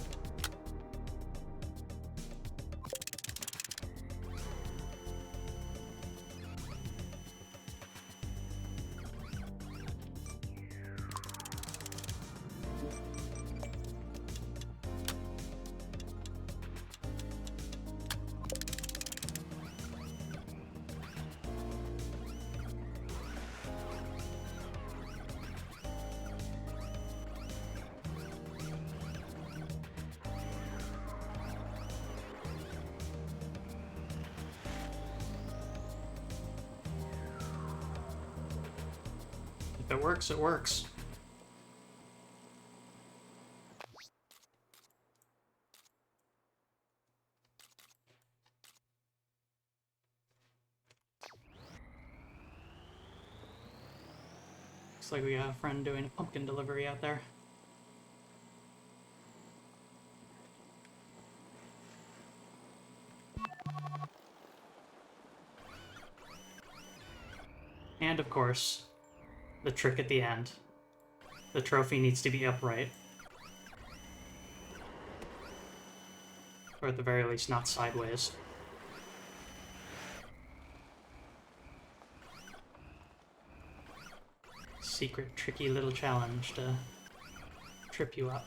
If it works, it works. Looks like we got a friend doing a pumpkin delivery out there. And of course, the trick at the end. The trophy needs to be upright. Or at the very least, not sideways. Secret, tricky little challenge to trip you up.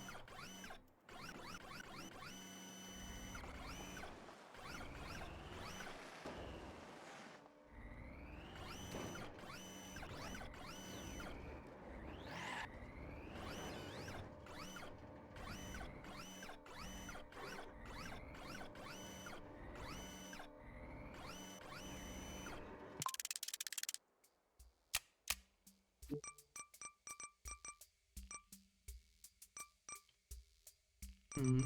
Hmm.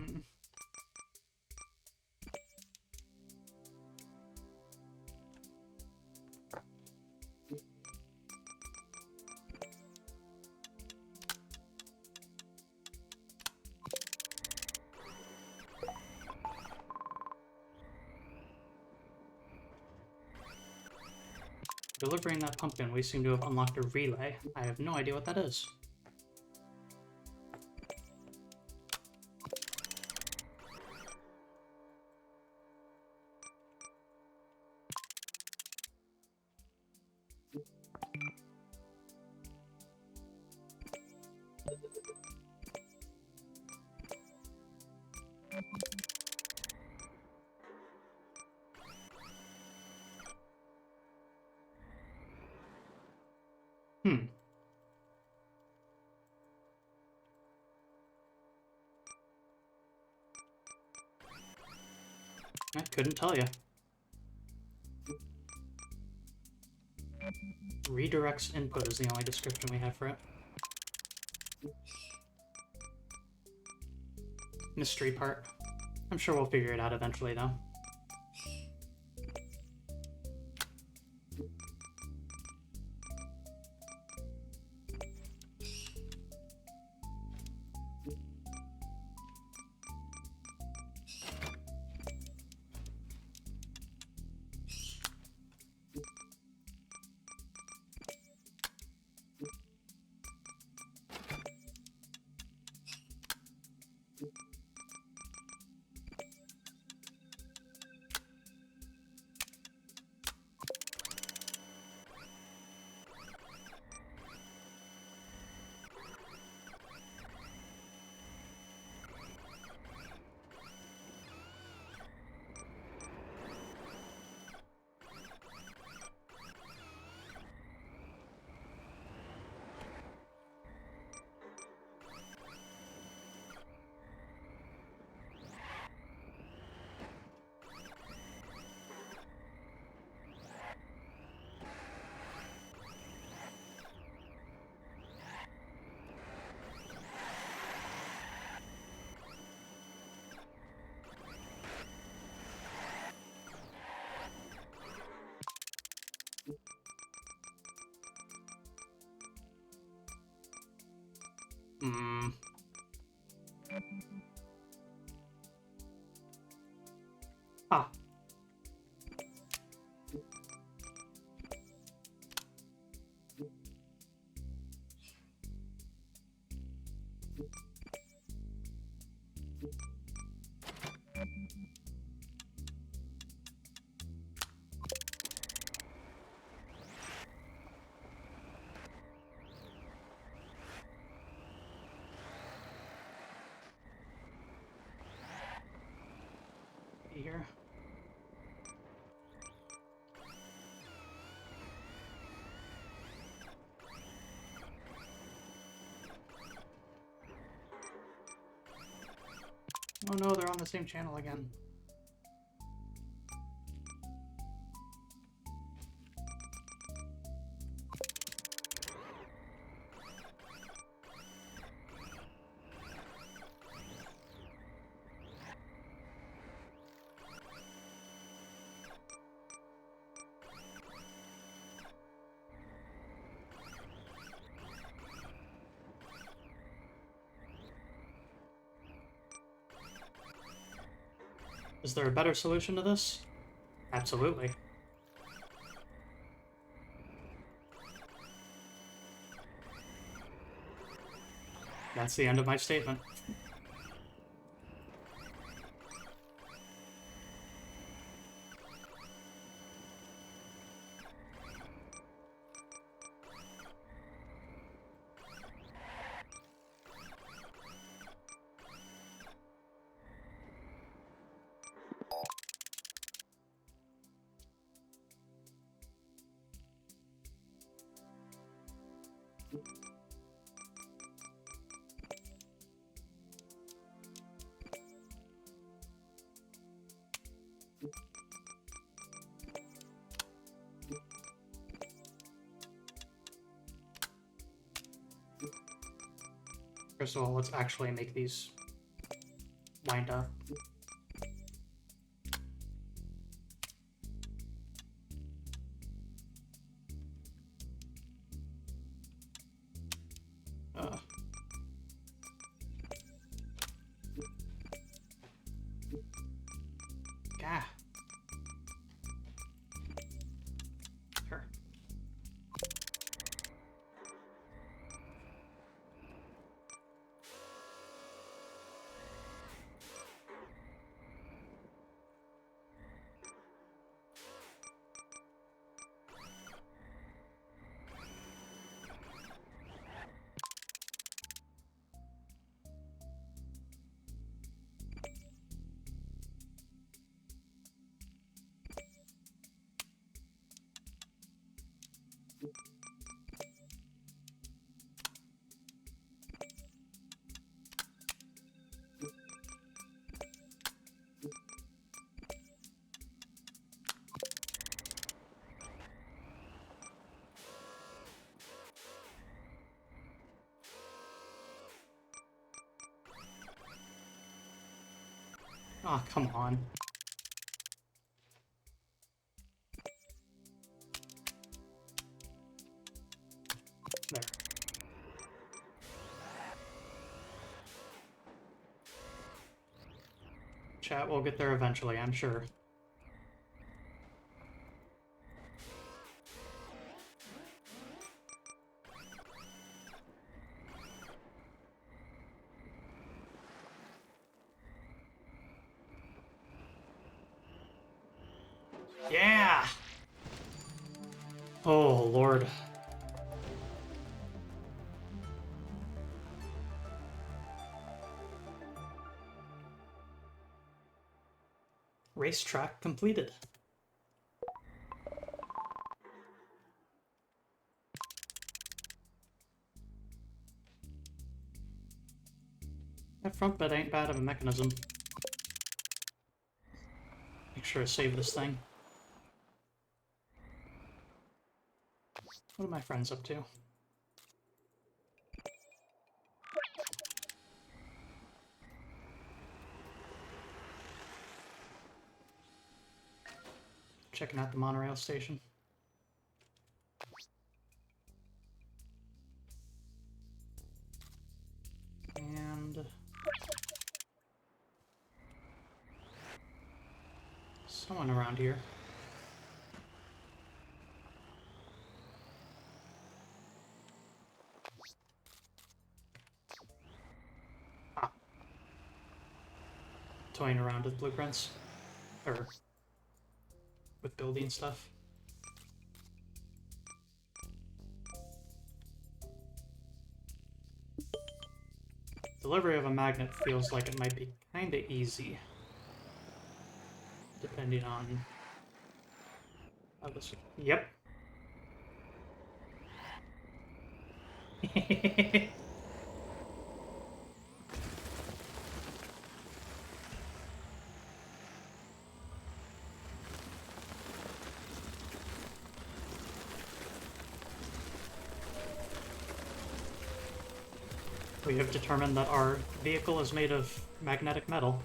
Delivering that pumpkin, we seem to have unlocked a relay. I have no idea what that is. Hmm. I couldn't tell you. Redirects input is the only description we have for it. Mystery part. I'm sure we'll figure it out eventually, though. Hmm. Ah. Here. Oh no, they're on the same channel again. Is there a better solution to this? Absolutely. That's the end of my statement. First of all, let's actually make these wind up. Gah. Sure. Oh, come on. There. Chat will get there eventually, I'm sure. Yeah! Oh, Lord. Racetrack completed. That front bed ain't bad of a mechanism. Make sure to save this thing. What are my friends up to? Checking out the monorail station. someone around here. Ah. Toying around with blueprints. Or with building stuff. Delivery of a magnet feels like it might be kinda easy. Depending on how this... Yep. We have determined that our vehicle is made of magnetic metal.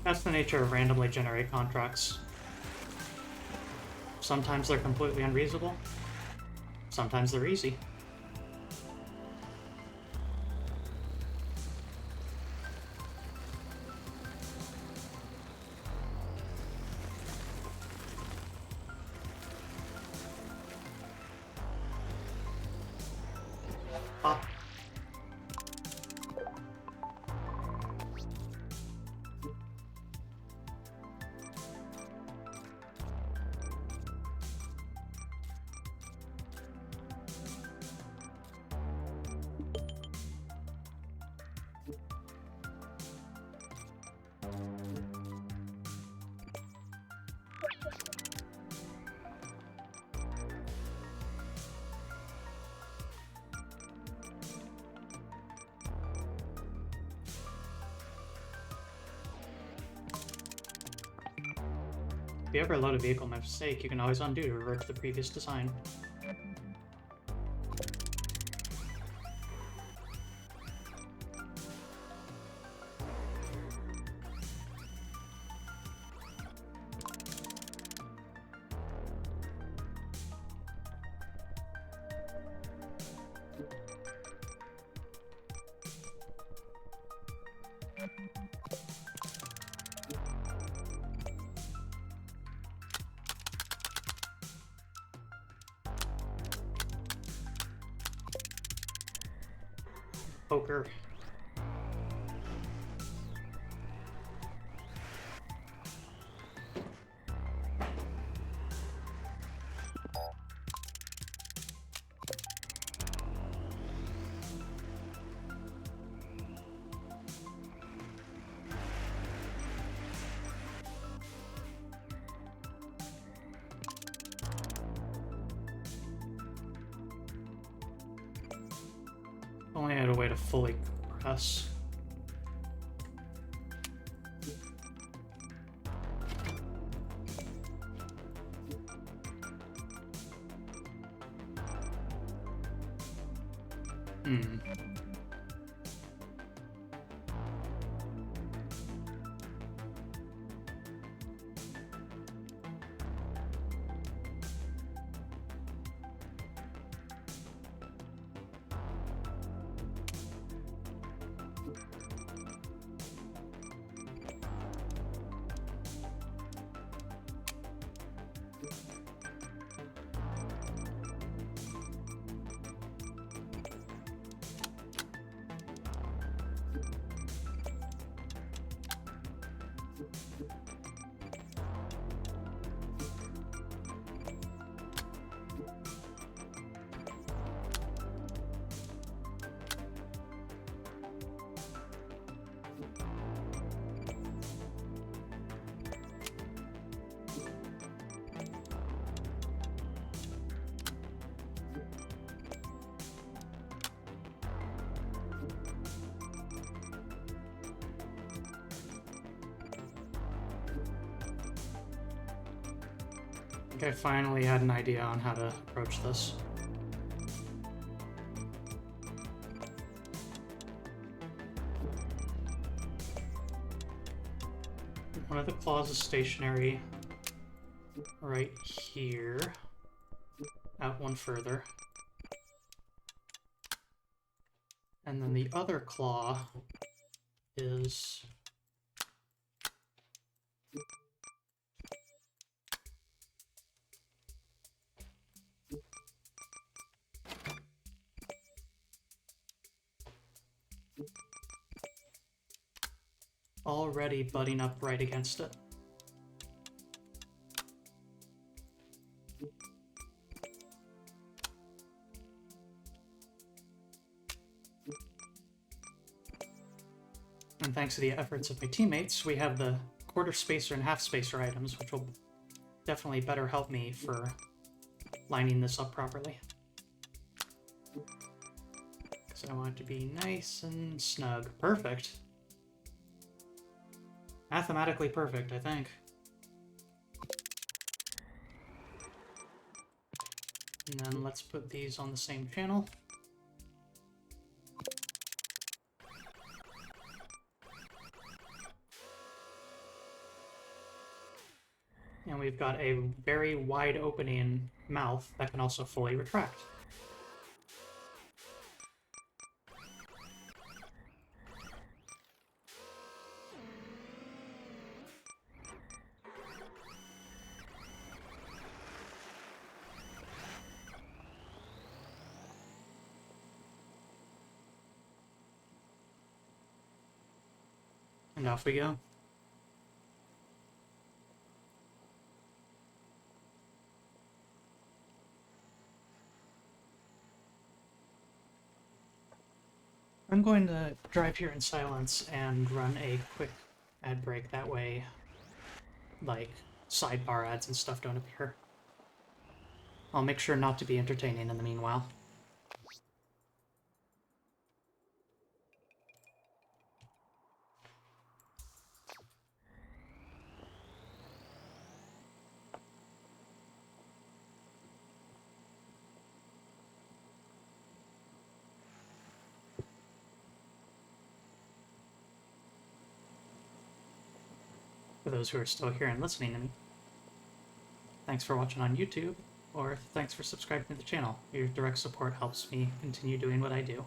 That's the nature of randomly generated contracts. Sometimes they're completely unreasonable. Sometimes they're easy. Pop. If you ever load a vehicle by mistake, you can always undo to revert to the previous design. Poker. Only had a way to fully press. Hmm. think I finally had an idea on how to approach this. One of the claws is stationary right here. Out one further. And then the other claw is already butting up right against it. And thanks to the efforts of my teammates, we have the quarter spacer and half spacer items, which will definitely better help me for lining this up properly. Because I want it to be nice and snug. Perfect. Mathematically perfect, I think. And then let's put these on the same channel. And we've got a very wide opening mouth that can also fully retract. And off we go. I'm going to drive here in silence and run a quick ad break. That way, like, sidebar ads and stuff don't appear. I'll make sure not to be entertaining in the meanwhile. For those who are still here and listening to me, thanks for watching on YouTube, or thanks for subscribing to the channel. Your direct support helps me continue doing what I do.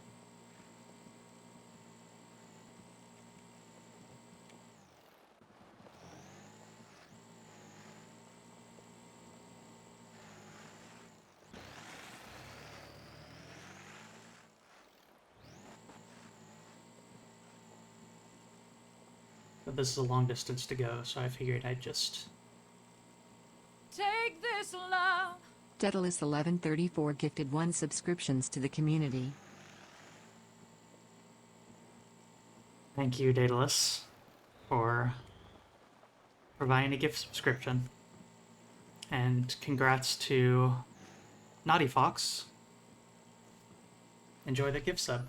But this is a long distance to go, so I figured I'd just... Take this love. Daedalus 1134 gifted 1 subscriptions to the community. Thank you, Daedalus, for providing a gift subscription. And congrats to Naughty Fox. Enjoy the gift sub.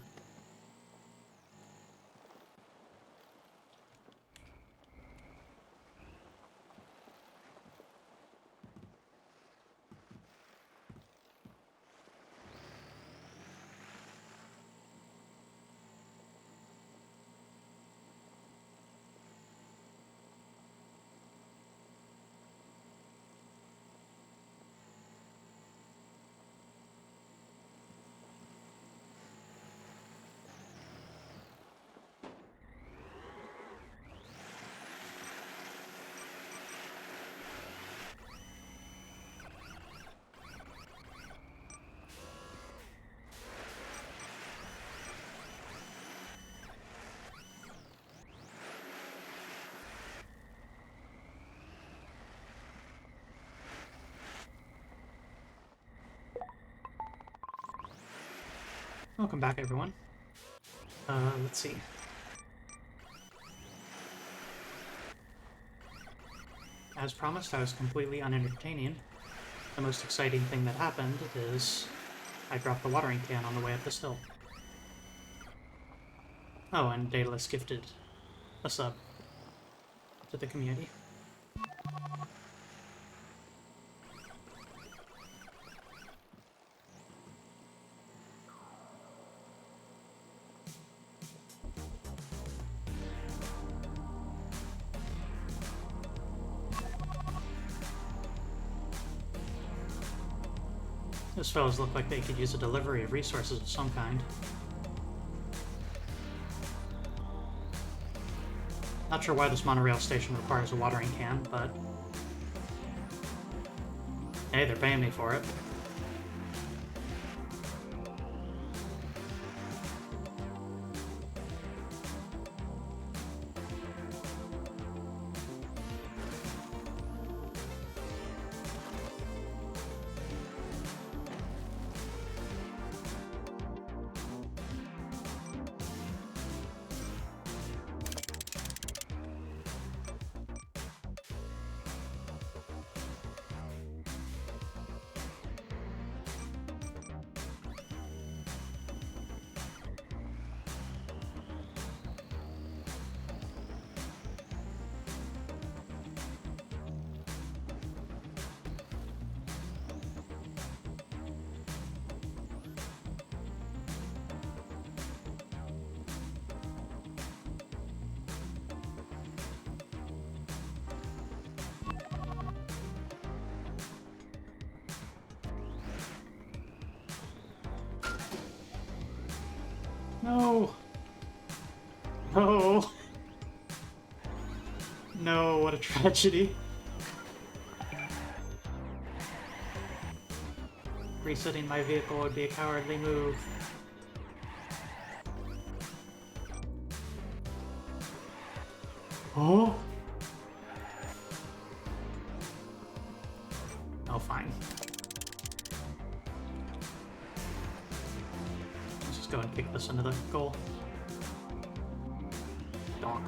Welcome back, everyone. Let's see. As promised, I was completely unentertaining. The most exciting thing that happened is I dropped the watering can on the way up this hill. Oh, and Daedalus gifted a sub to the community. Those fellows look like they could use a delivery of resources of some kind. Not sure why this monorail station requires a watering can, but... hey, they're paying me for it. No! No! No, what a tragedy. Resetting my vehicle would be a cowardly move. Oh! Oh, fine. Let's just go and kick this into the goal. Donk.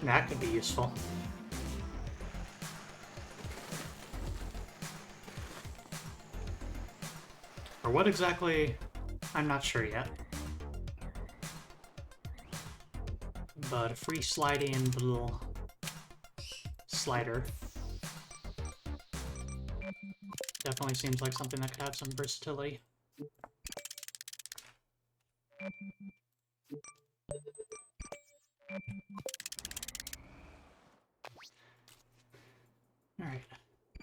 That could be useful. Or what exactly, I'm not sure yet. But a free sliding little slider definitely seems like something that could have some versatility. Alright.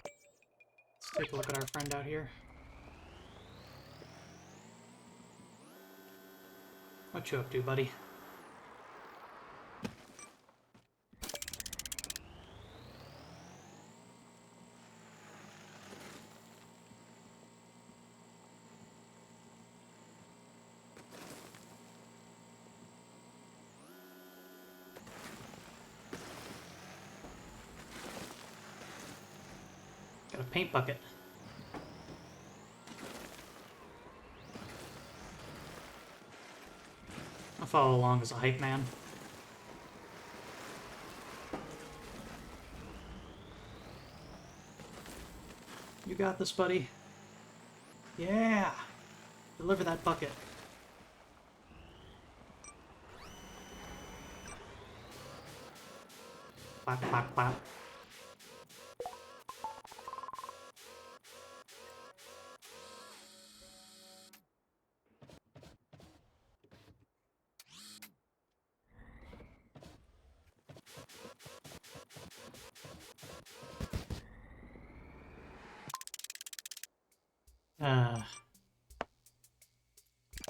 Let's take a look at our friend out here. What you up to, buddy? Got a paint bucket. I'll follow along as a hype man. You got this, buddy. Yeah! Deliver that bucket. Clap, clap, clap.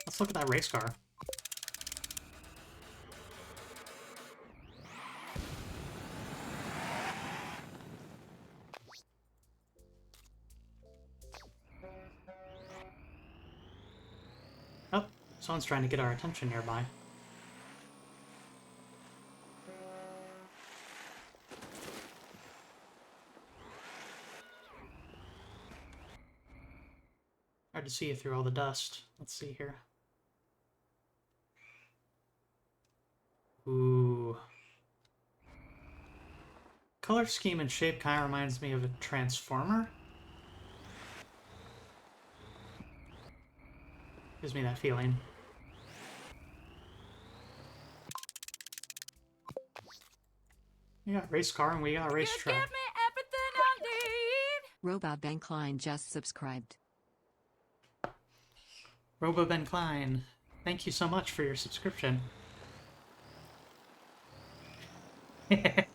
Let's look at that race car. Oh, someone's trying to get our attention nearby. Hard to see you through all the dust. Let's see here. Ooh. Color scheme and shape kind of reminds me of a Transformer. Gives me that feeling. We got race car and we got race truck. Give me everything I Robot Ben Klein just subscribed. Robo Ben Klein, thank you so much for your subscription. Made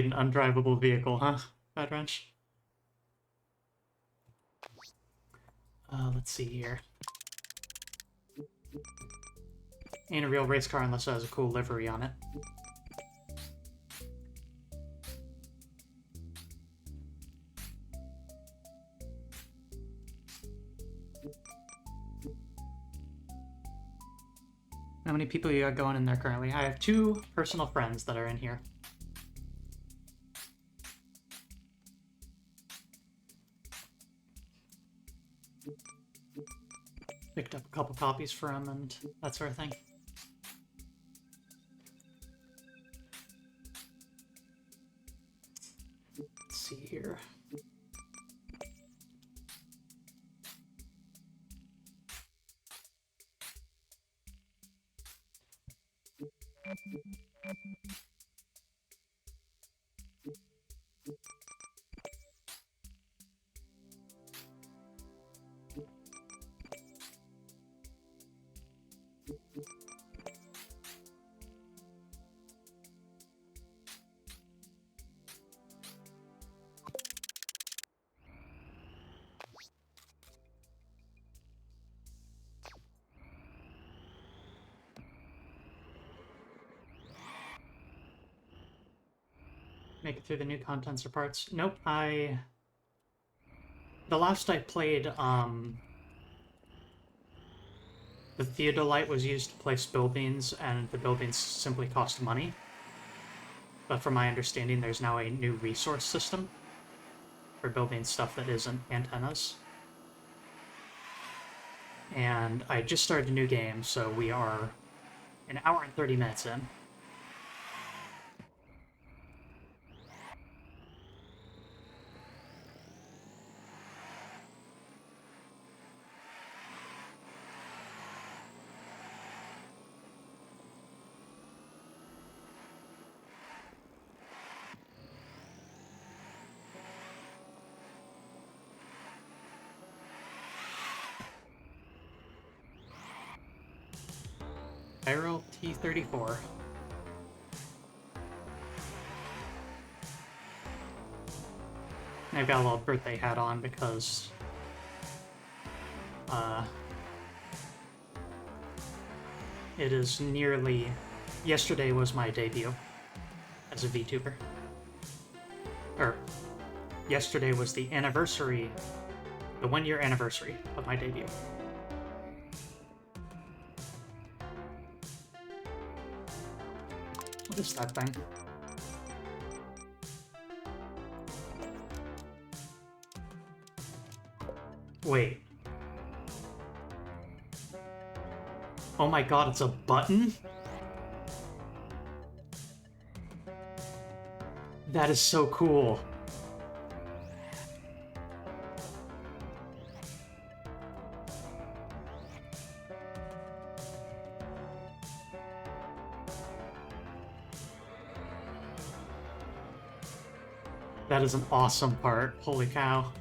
an undrivable vehicle, huh, Bad Wrench? Let's see here. Ain't a real race car unless it has a cool livery on it. How many people you got going in there currently? I have 2 personal friends that are in here. Picked up a couple copies for him and that sort of thing. Let's see here. Make it through the new contents or parts. Nope, the last I played, the Theodolite was used to place bill beans, and the bill beans simply cost money. But from my understanding, there's now a new resource system for bill bean stuff that isn't antennas. And I just started a new game, so we are an hour and 30 minutes in. Viral T-34. I've got a little birthday hat on because it is nearly... Yesterday was my debut as a VTuber. Or, yesterday was the anniversary, the 1-year anniversary of my debut. What is that thing? Wait. Oh my god, it's a button? That is so cool. That is an awesome part. Holy cow.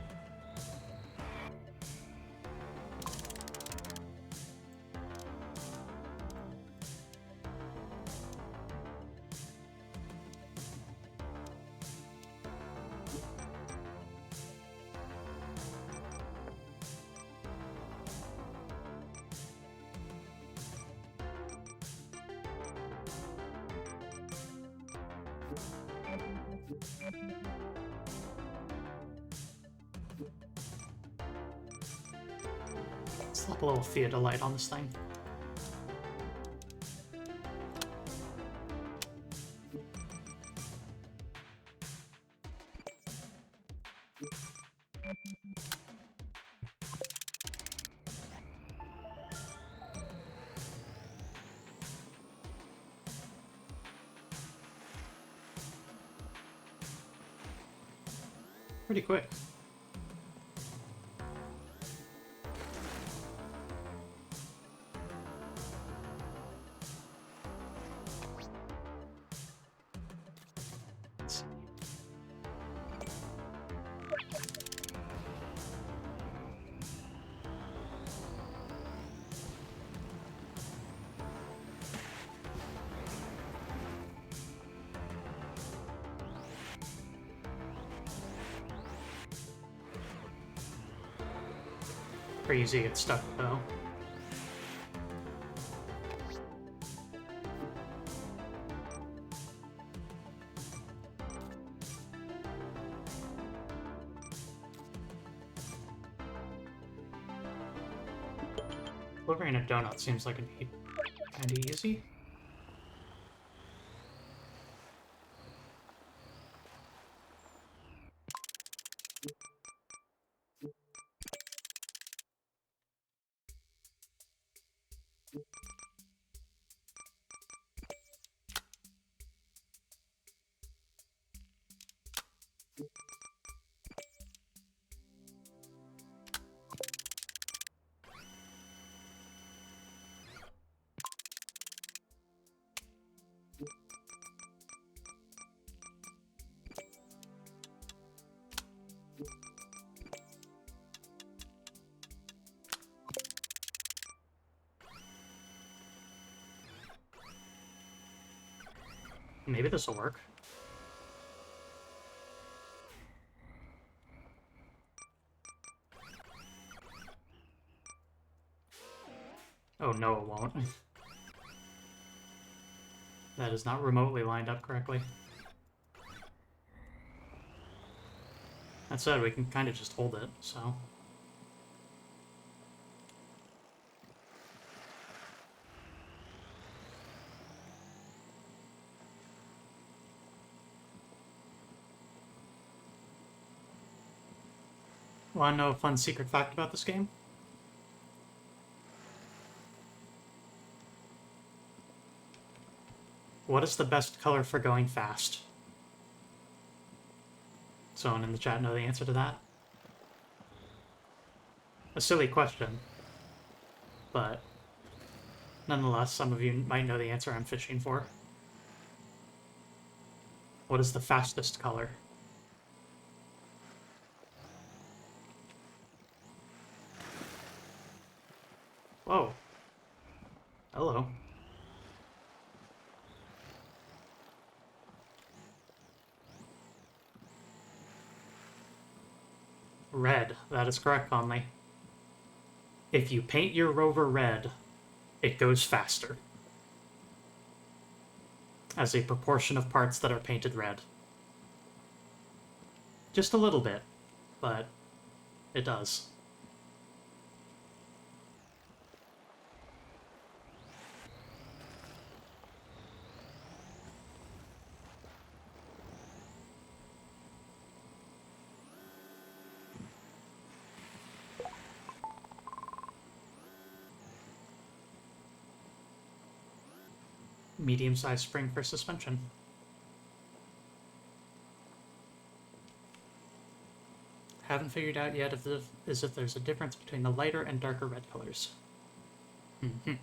Slap a little Theodolite on this thing. Pretty quick. pretty easy to get stuck, though. Delivering a donut seems like it'd be kinda easy. Maybe this will work. Oh no, it won't. That is not remotely lined up correctly. That said, we can kind of just hold it, so... Want to know a fun secret fact about this game? What is the best color for going fast? Someone in the chat know the answer to that? A silly question, but nonetheless, some of you might know the answer I'm fishing for. What is the fastest color? Whoa. Hello. Red. That is correct, Conley. If you paint your rover red, it goes faster. As a proportion of parts that are painted red. Just a little bit, but it does. Medium-sized spring for suspension. Haven't figured out yet if there's a difference between the lighter and darker red colors. Mm-hmm.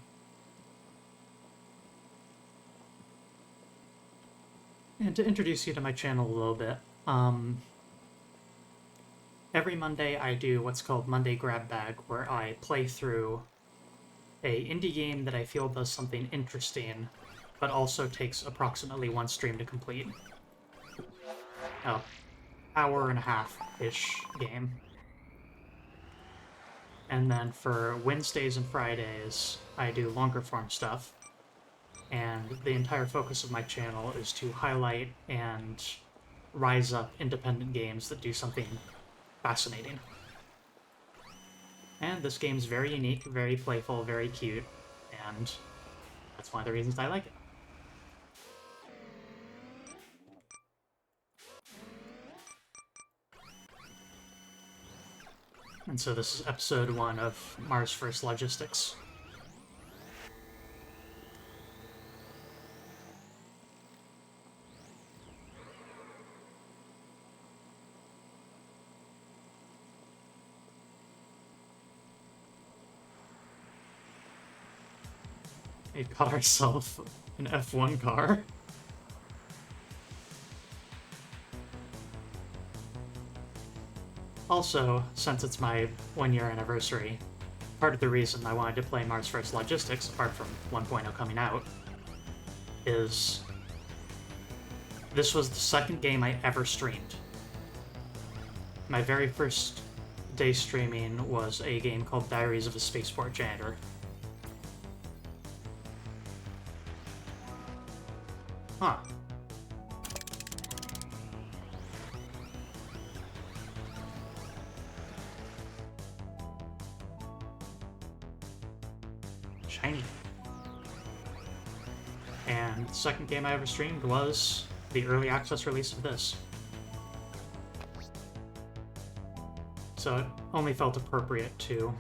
And to introduce you to my channel a little bit, every Monday I do what's called Monday Grab Bag, where I play through a indie game that I feel does something interesting, but also takes approximately one stream to complete. Oh, hour and a half-ish game. And then for Wednesdays and Fridays, I do longer form stuff. And the entire focus of my channel is to highlight and rise up independent games that do something fascinating. And this game's very unique, very playful, very cute, and that's one of the reasons I like it. And so this is episode 1 of Mars First Logistics. We got ourselves an F1 car. Also, since it's my 1-year anniversary, part of the reason I wanted to play Mars First Logistics, apart from 1.0 coming out, is this was the second game I ever streamed. My very first day streaming was a game called Diaries of a Spaceport Janitor. Huh. Shiny. And the second game I ever streamed was the early access release of this. So it only felt appropriate to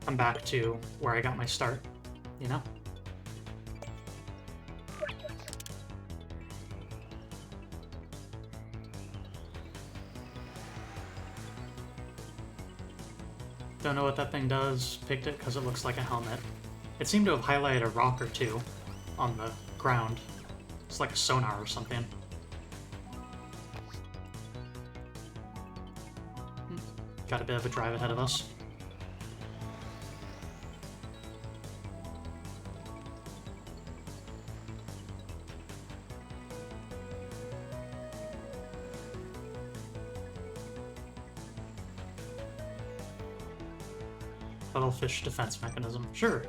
come back to where I got my start, you know? Don't know what that thing does. Picked it because it looks like a helmet. It seemed to have highlighted a rock or two on the ground. It's like a sonar or something. Got a bit of a drive ahead of us. Cuttlefish defense mechanism. Sure.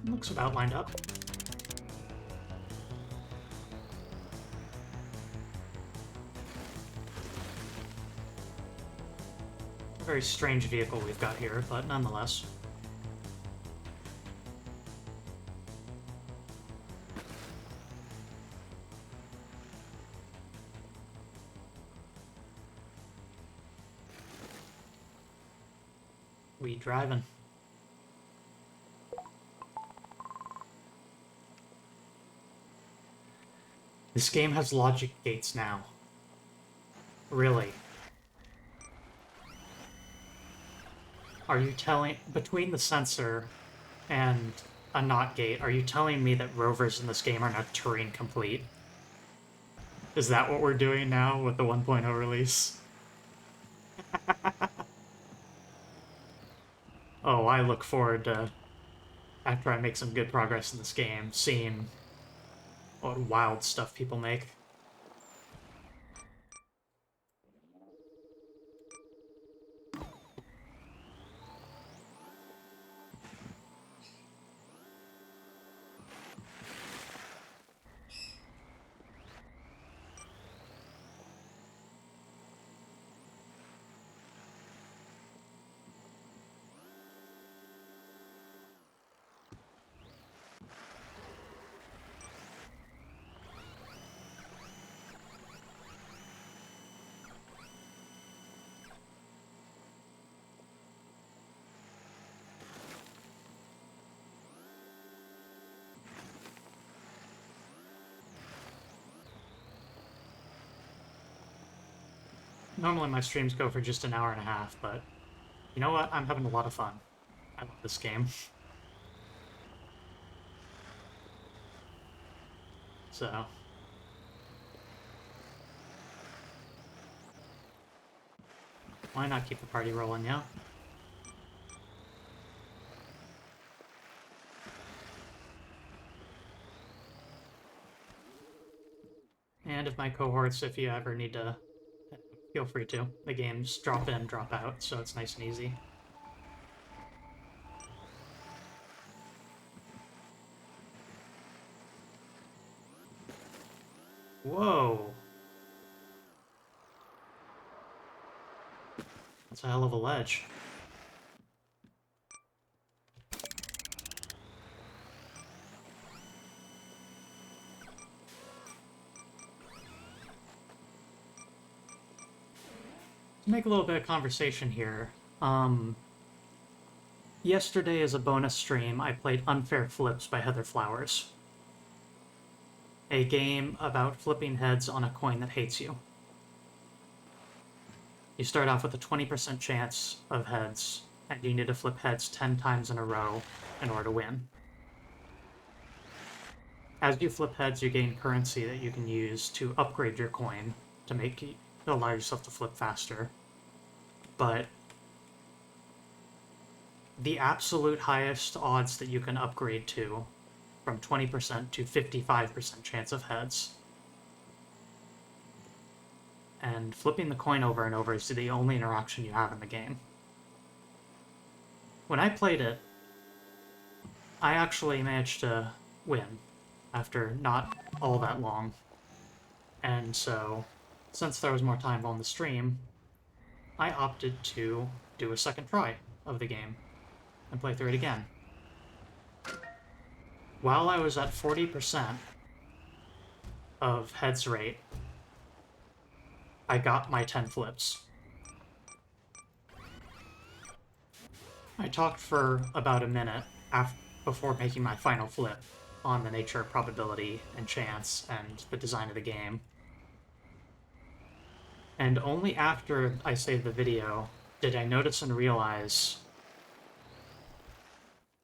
Looks about lined up. A very strange vehicle we've got here, but nonetheless. We driving. This game has logic gates now. Really? Are you telling... Between the sensor and a NOT gate, are you telling me that rovers in this game are not Turing complete? Is that what we're doing now with the 1.0 release? Oh, I look forward to, after I make some good progress in this game, seeing what wild stuff people make. Normally my streams go for just an hour and a half, but you know what? I'm having a lot of fun. I love this game. So... why not keep the party rolling, yeah? And if my cohorts, if you ever need to, feel free to. The games drop in, drop out, so it's nice and easy. Whoa. That's a hell of a ledge. To make a little bit of conversation here, yesterday as a bonus stream, I played Unfair Flips by Heather Flowers. A game about flipping heads on a coin that hates you. You start off with a 20% chance of heads, and you need to flip heads 10 times in a row in order to win. As you flip heads, you gain currency that you can use to upgrade your coin to allow yourself to flip faster. But the absolute highest odds that you can upgrade to, from 20% to 55% chance of heads. And flipping the coin over and over is the only interaction you have in the game. When I played it, I actually managed to win after not all that long. And so, since there was more time on the stream, I opted to do a second try of the game and play through it again. While I was at 40% of heads rate, I got my 10 flips. I talked for about a minute before making my final flip on the nature of probability and chance and the design of the game. And only after I saved the video did I notice and realize,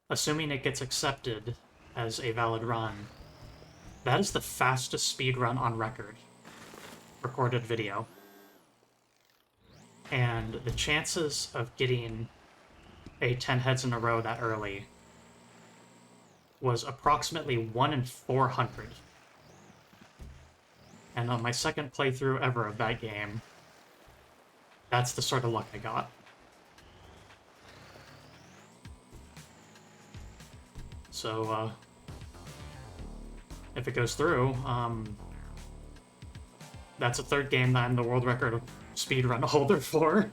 assuming it gets accepted as a valid run, that is the fastest speed run on record. Recorded video. And the chances of getting a 10 heads in a row that early was approximately 1 in 400. And on my second playthrough ever of that game, that's the sort of luck I got. So, if it goes through, that's a third game that I'm the world record speedrun holder for.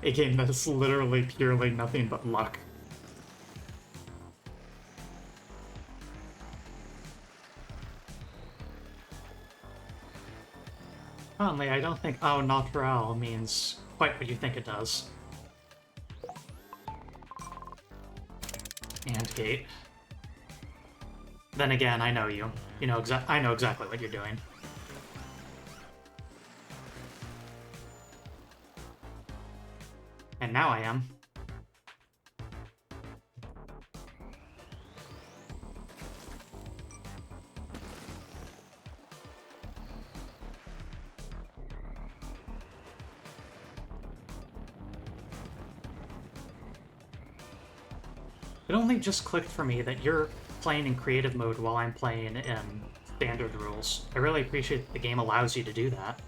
A game that is literally purely nothing but luck. Apparently, I don't think "au naturel" means quite what you think it does. And gate. Then again, I know you. I know exactly what you're doing. And now I am. It only just clicked for me that you're playing in creative mode while I'm playing in standard rules. I really appreciate that the game allows you to do that.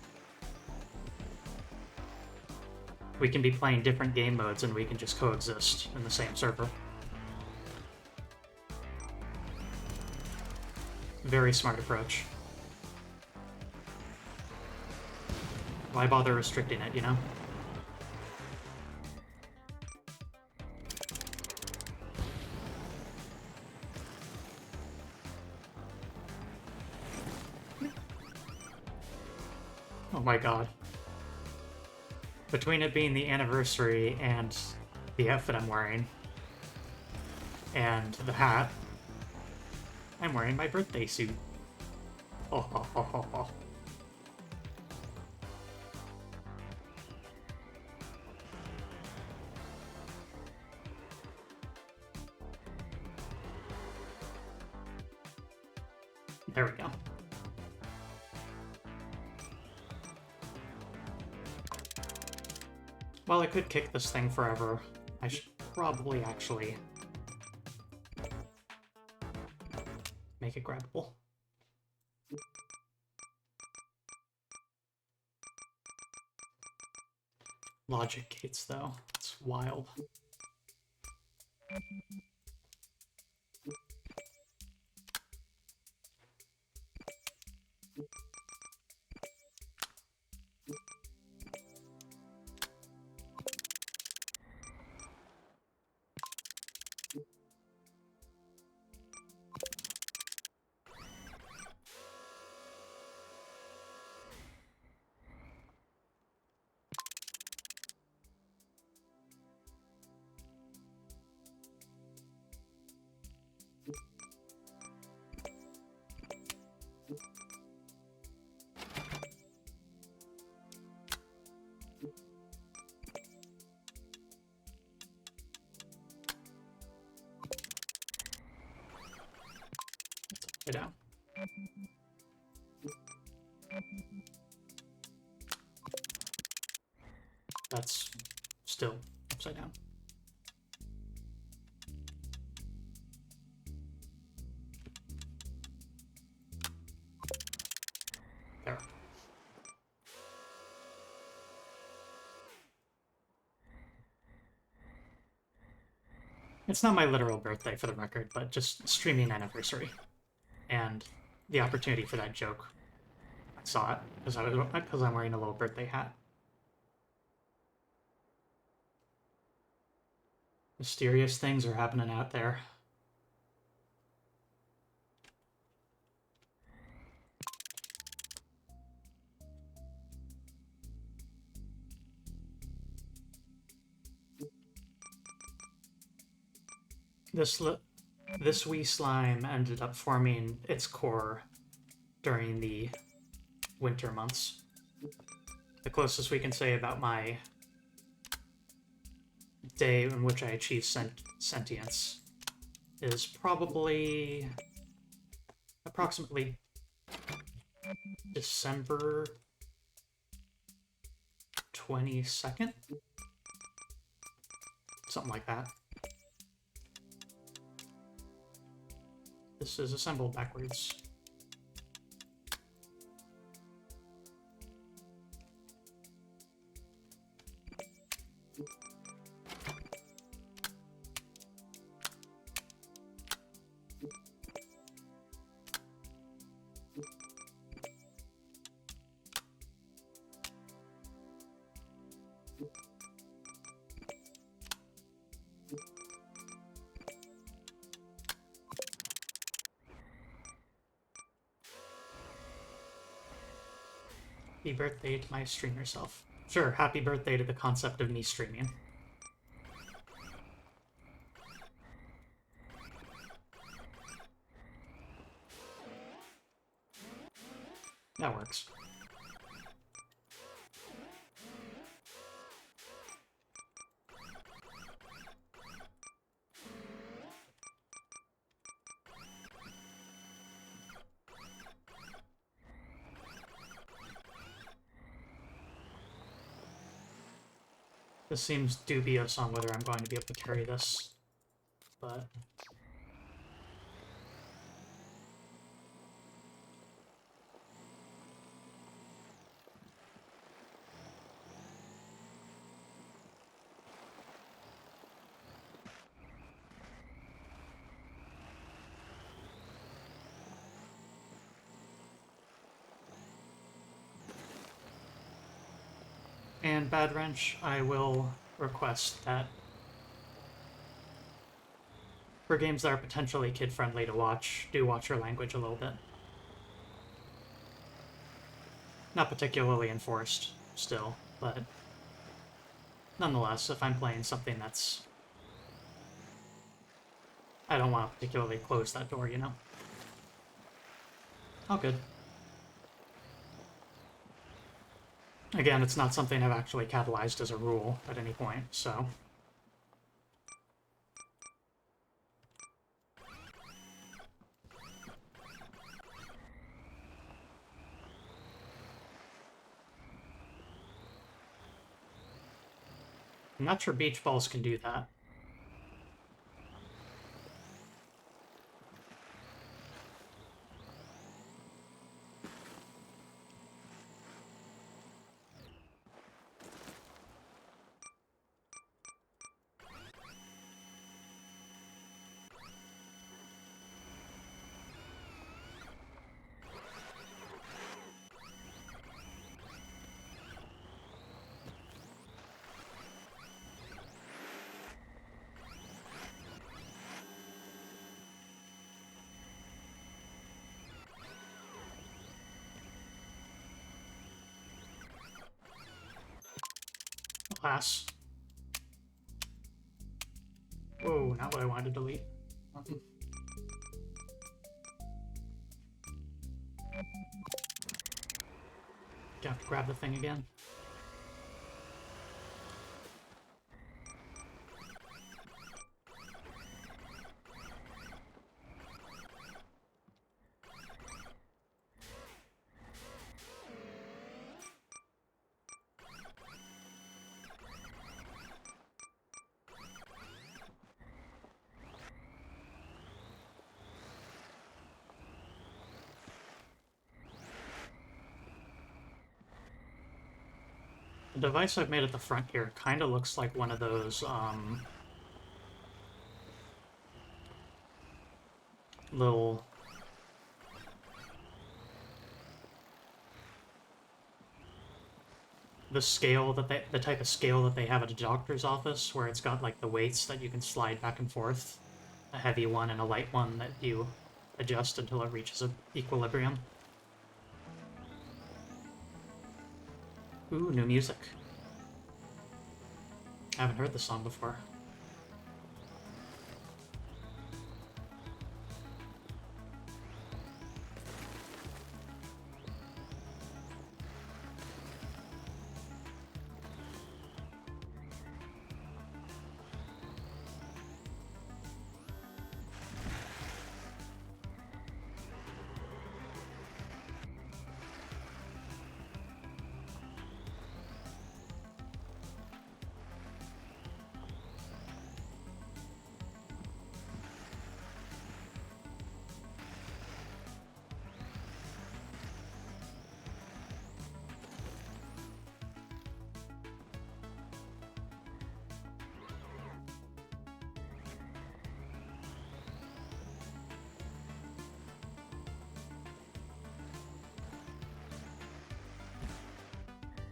We can be playing different game modes and we can just coexist in the same server. Very smart approach. Why bother restricting it, you know? Oh my god. Between it being the anniversary and the outfit I'm wearing, and the hat, I'm wearing my birthday suit. Oh, ho, ho, ho, ho. There we go. While I could kick this thing forever, I should probably actually make it grabbable. Logic gates, though. It's wild. upside down. That's still upside down. There. It's not my literal birthday, for the record, but just streaming anniversary. And the opportunity for that joke. I saw it because I'm wearing a little birthday hat. Mysterious things are happening out there. This wee slime ended up forming its core during the winter months. The closest we can say about my day in which I achieved sentience is probably approximately December 22nd? Something like that. This is assembled backwards. Happy birthday to my streamer self. Sure, happy birthday to the concept of me streaming. That works. This seems dubious on whether I'm going to be able to carry this, but... And Bad Wrench, I will request that for games that are potentially kid-friendly to watch, do watch your language a little bit. Not particularly enforced, still, but nonetheless, if I'm playing something that's... I don't want to particularly close that door, you know? All good. Again, it's not something I've actually catalyzed as a rule at any point, so... I'm not sure beach balls can do that. Class. Whoa, not what I wanted to delete. Have to grab the thing again. The device I've made at the front here kind of looks like one of those, little... the type of scale that they have at a doctor's office, where it's got, like, the weights that you can slide back and forth. A heavy one and a light one that you adjust until it reaches an equilibrium. Ooh, new music. I haven't heard this song before.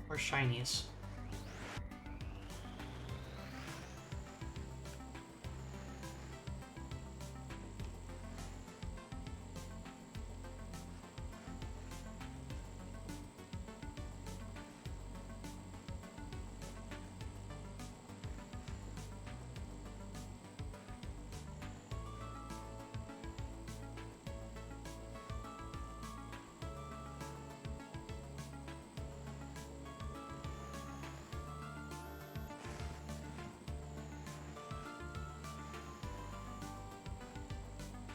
Or shinies.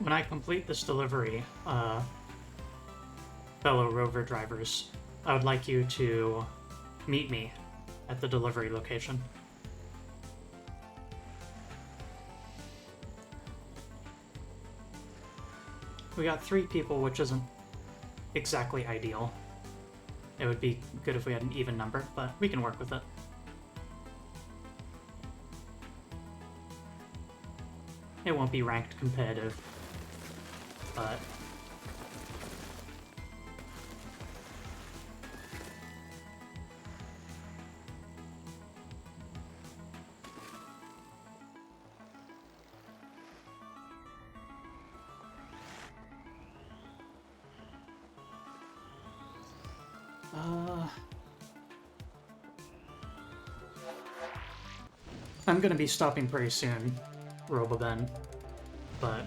When I complete this delivery, fellow rover drivers, I would like you to meet me at the delivery location. We got 3 people, which isn't exactly ideal. It would be good if we had an even number, but we can work with it. It won't be ranked competitive, but... I'm gonna be stopping pretty soon, Roboben, but...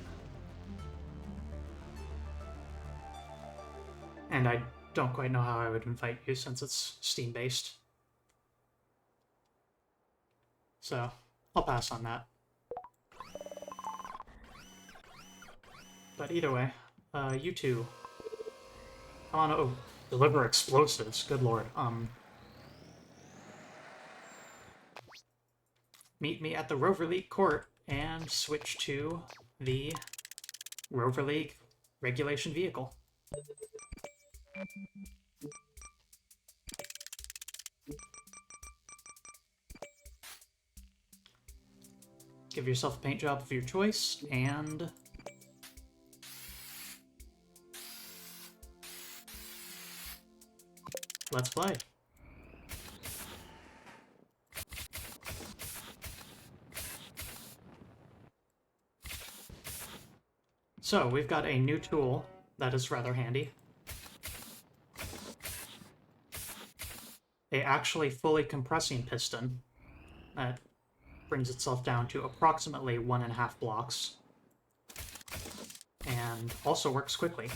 And I don't quite know how I would invite you since it's Steam-based. So, I'll pass on that. But either way, you two... I wanna deliver explosives, good lord. Meet me at the Rover League court and switch to the Rover League regulation vehicle. Give yourself a paint job of your choice, and... let's play. So, we've got a new tool that is rather handy. A actually fully compressing piston that brings itself down to approximately 1.5 blocks. And also works quickly.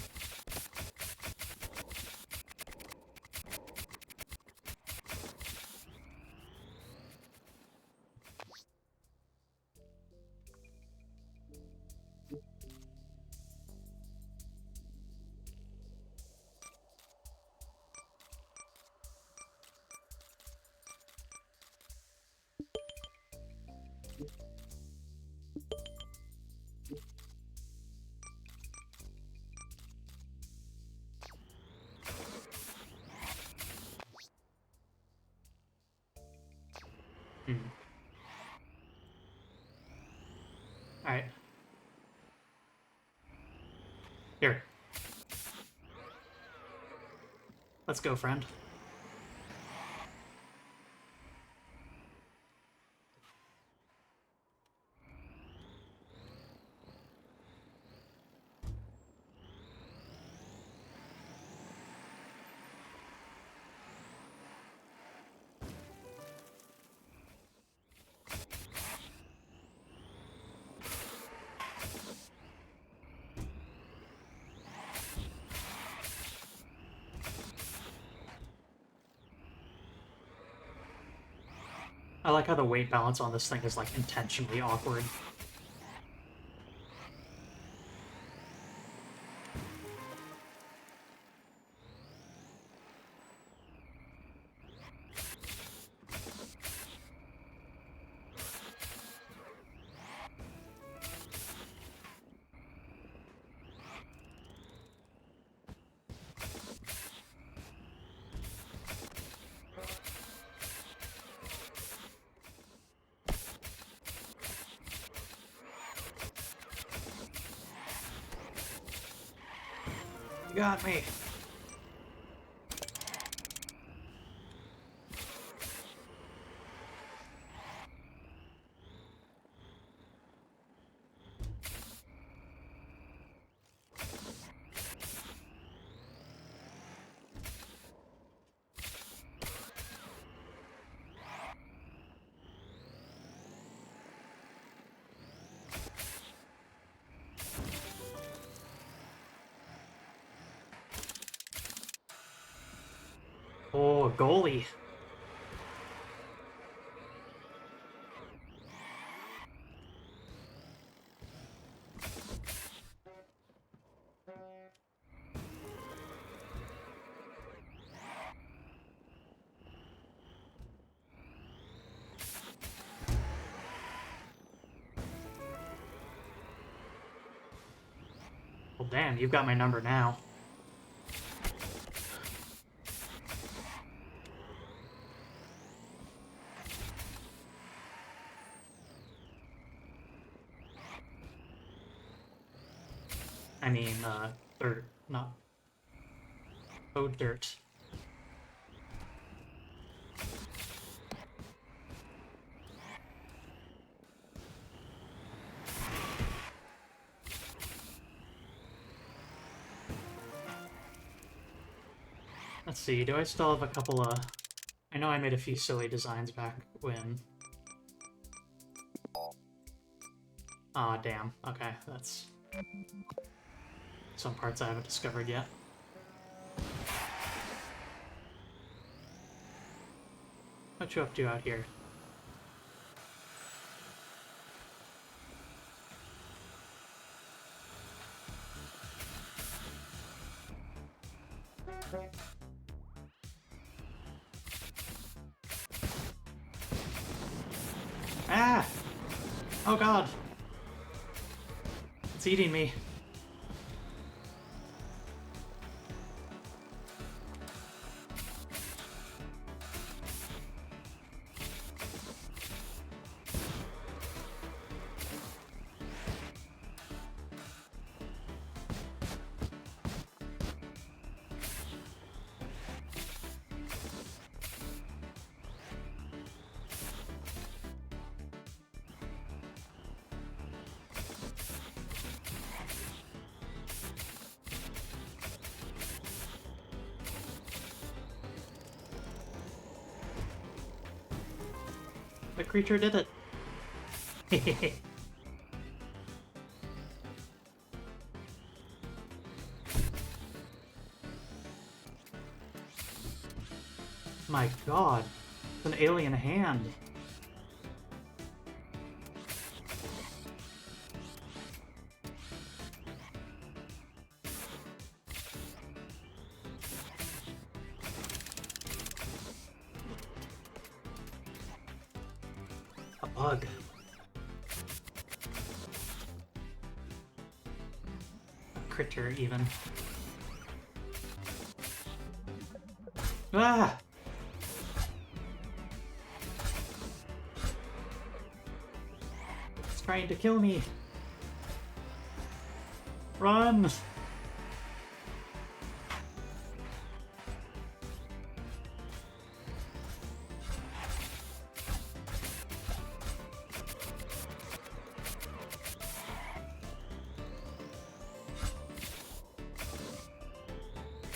Alright. Here. Let's go, friend. I like how the weight balance on this thing is, like, intentionally awkward. You got me. Oh, goalie. Well, damn, you've got my number now. I mean, dirt, not... Oh, dirt. Let's see, do I still have a couple of... I know I made a few silly designs back when... Aw, damn. Okay, that's... some parts I haven't discovered yet. What you up to out here? Ah! Oh god! It's eating me. The creature did it. My god. It's an alien hand. A bug. A critter, even. Ah! It's trying to kill me. Run!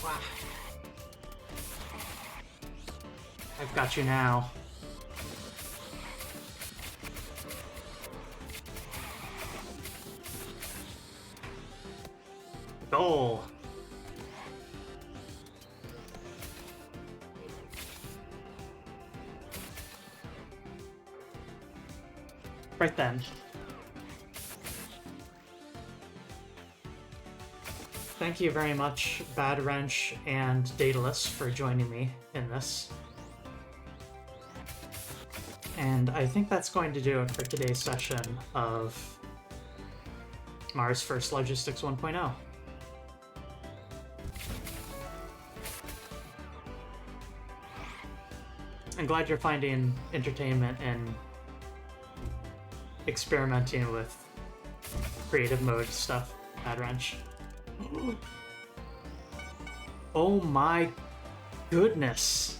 Wow. I've got you now. Goal. Right then. Thank you very much, Bad Wrench and Daedalus, for joining me in this. And I think that's going to do it for today's session of Mars First Logistics 1.0. I'm glad you're finding entertainment in experimenting with creative mode stuff, Bad Wrench. Oh my goodness.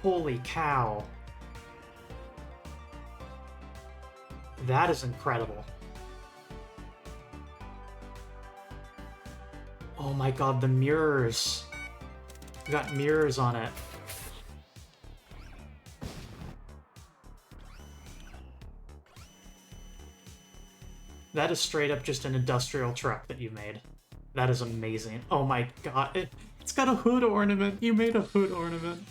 Holy cow. That is incredible. Oh my god, the mirrors. We got mirrors on it. That is straight up just an industrial truck that you made. That is amazing. Oh my god. It's got a hood ornament. You made a hood ornament.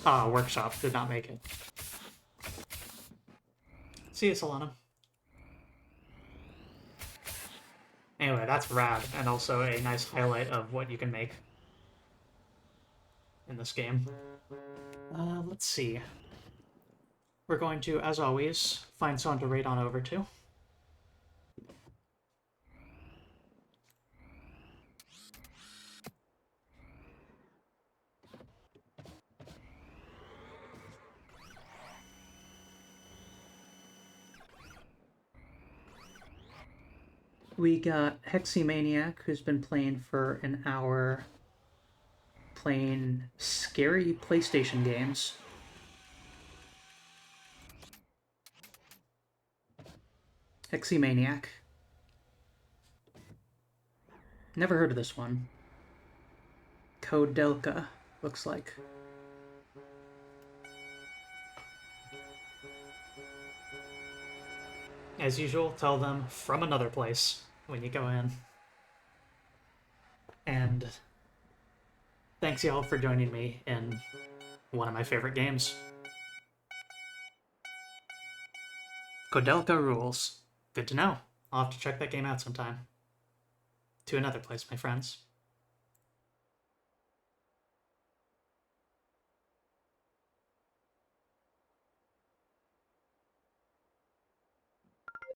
Ah, Workshop did not make it. See you, Solana. Anyway, that's rad, and also a nice highlight of what you can make in this game. Let's see. We're going to, as always, find someone to raid on over to. We got Hexymaniac, who's been playing for an hour, playing scary PlayStation games. Hexymaniac. Never heard of this one. Kodelka, looks like. As usual, tell them from another place when you go in. And thanks y'all for joining me in one of my favorite games. Kodelka rules. Good to know. I'll have to check that game out sometime. To another place, my friends.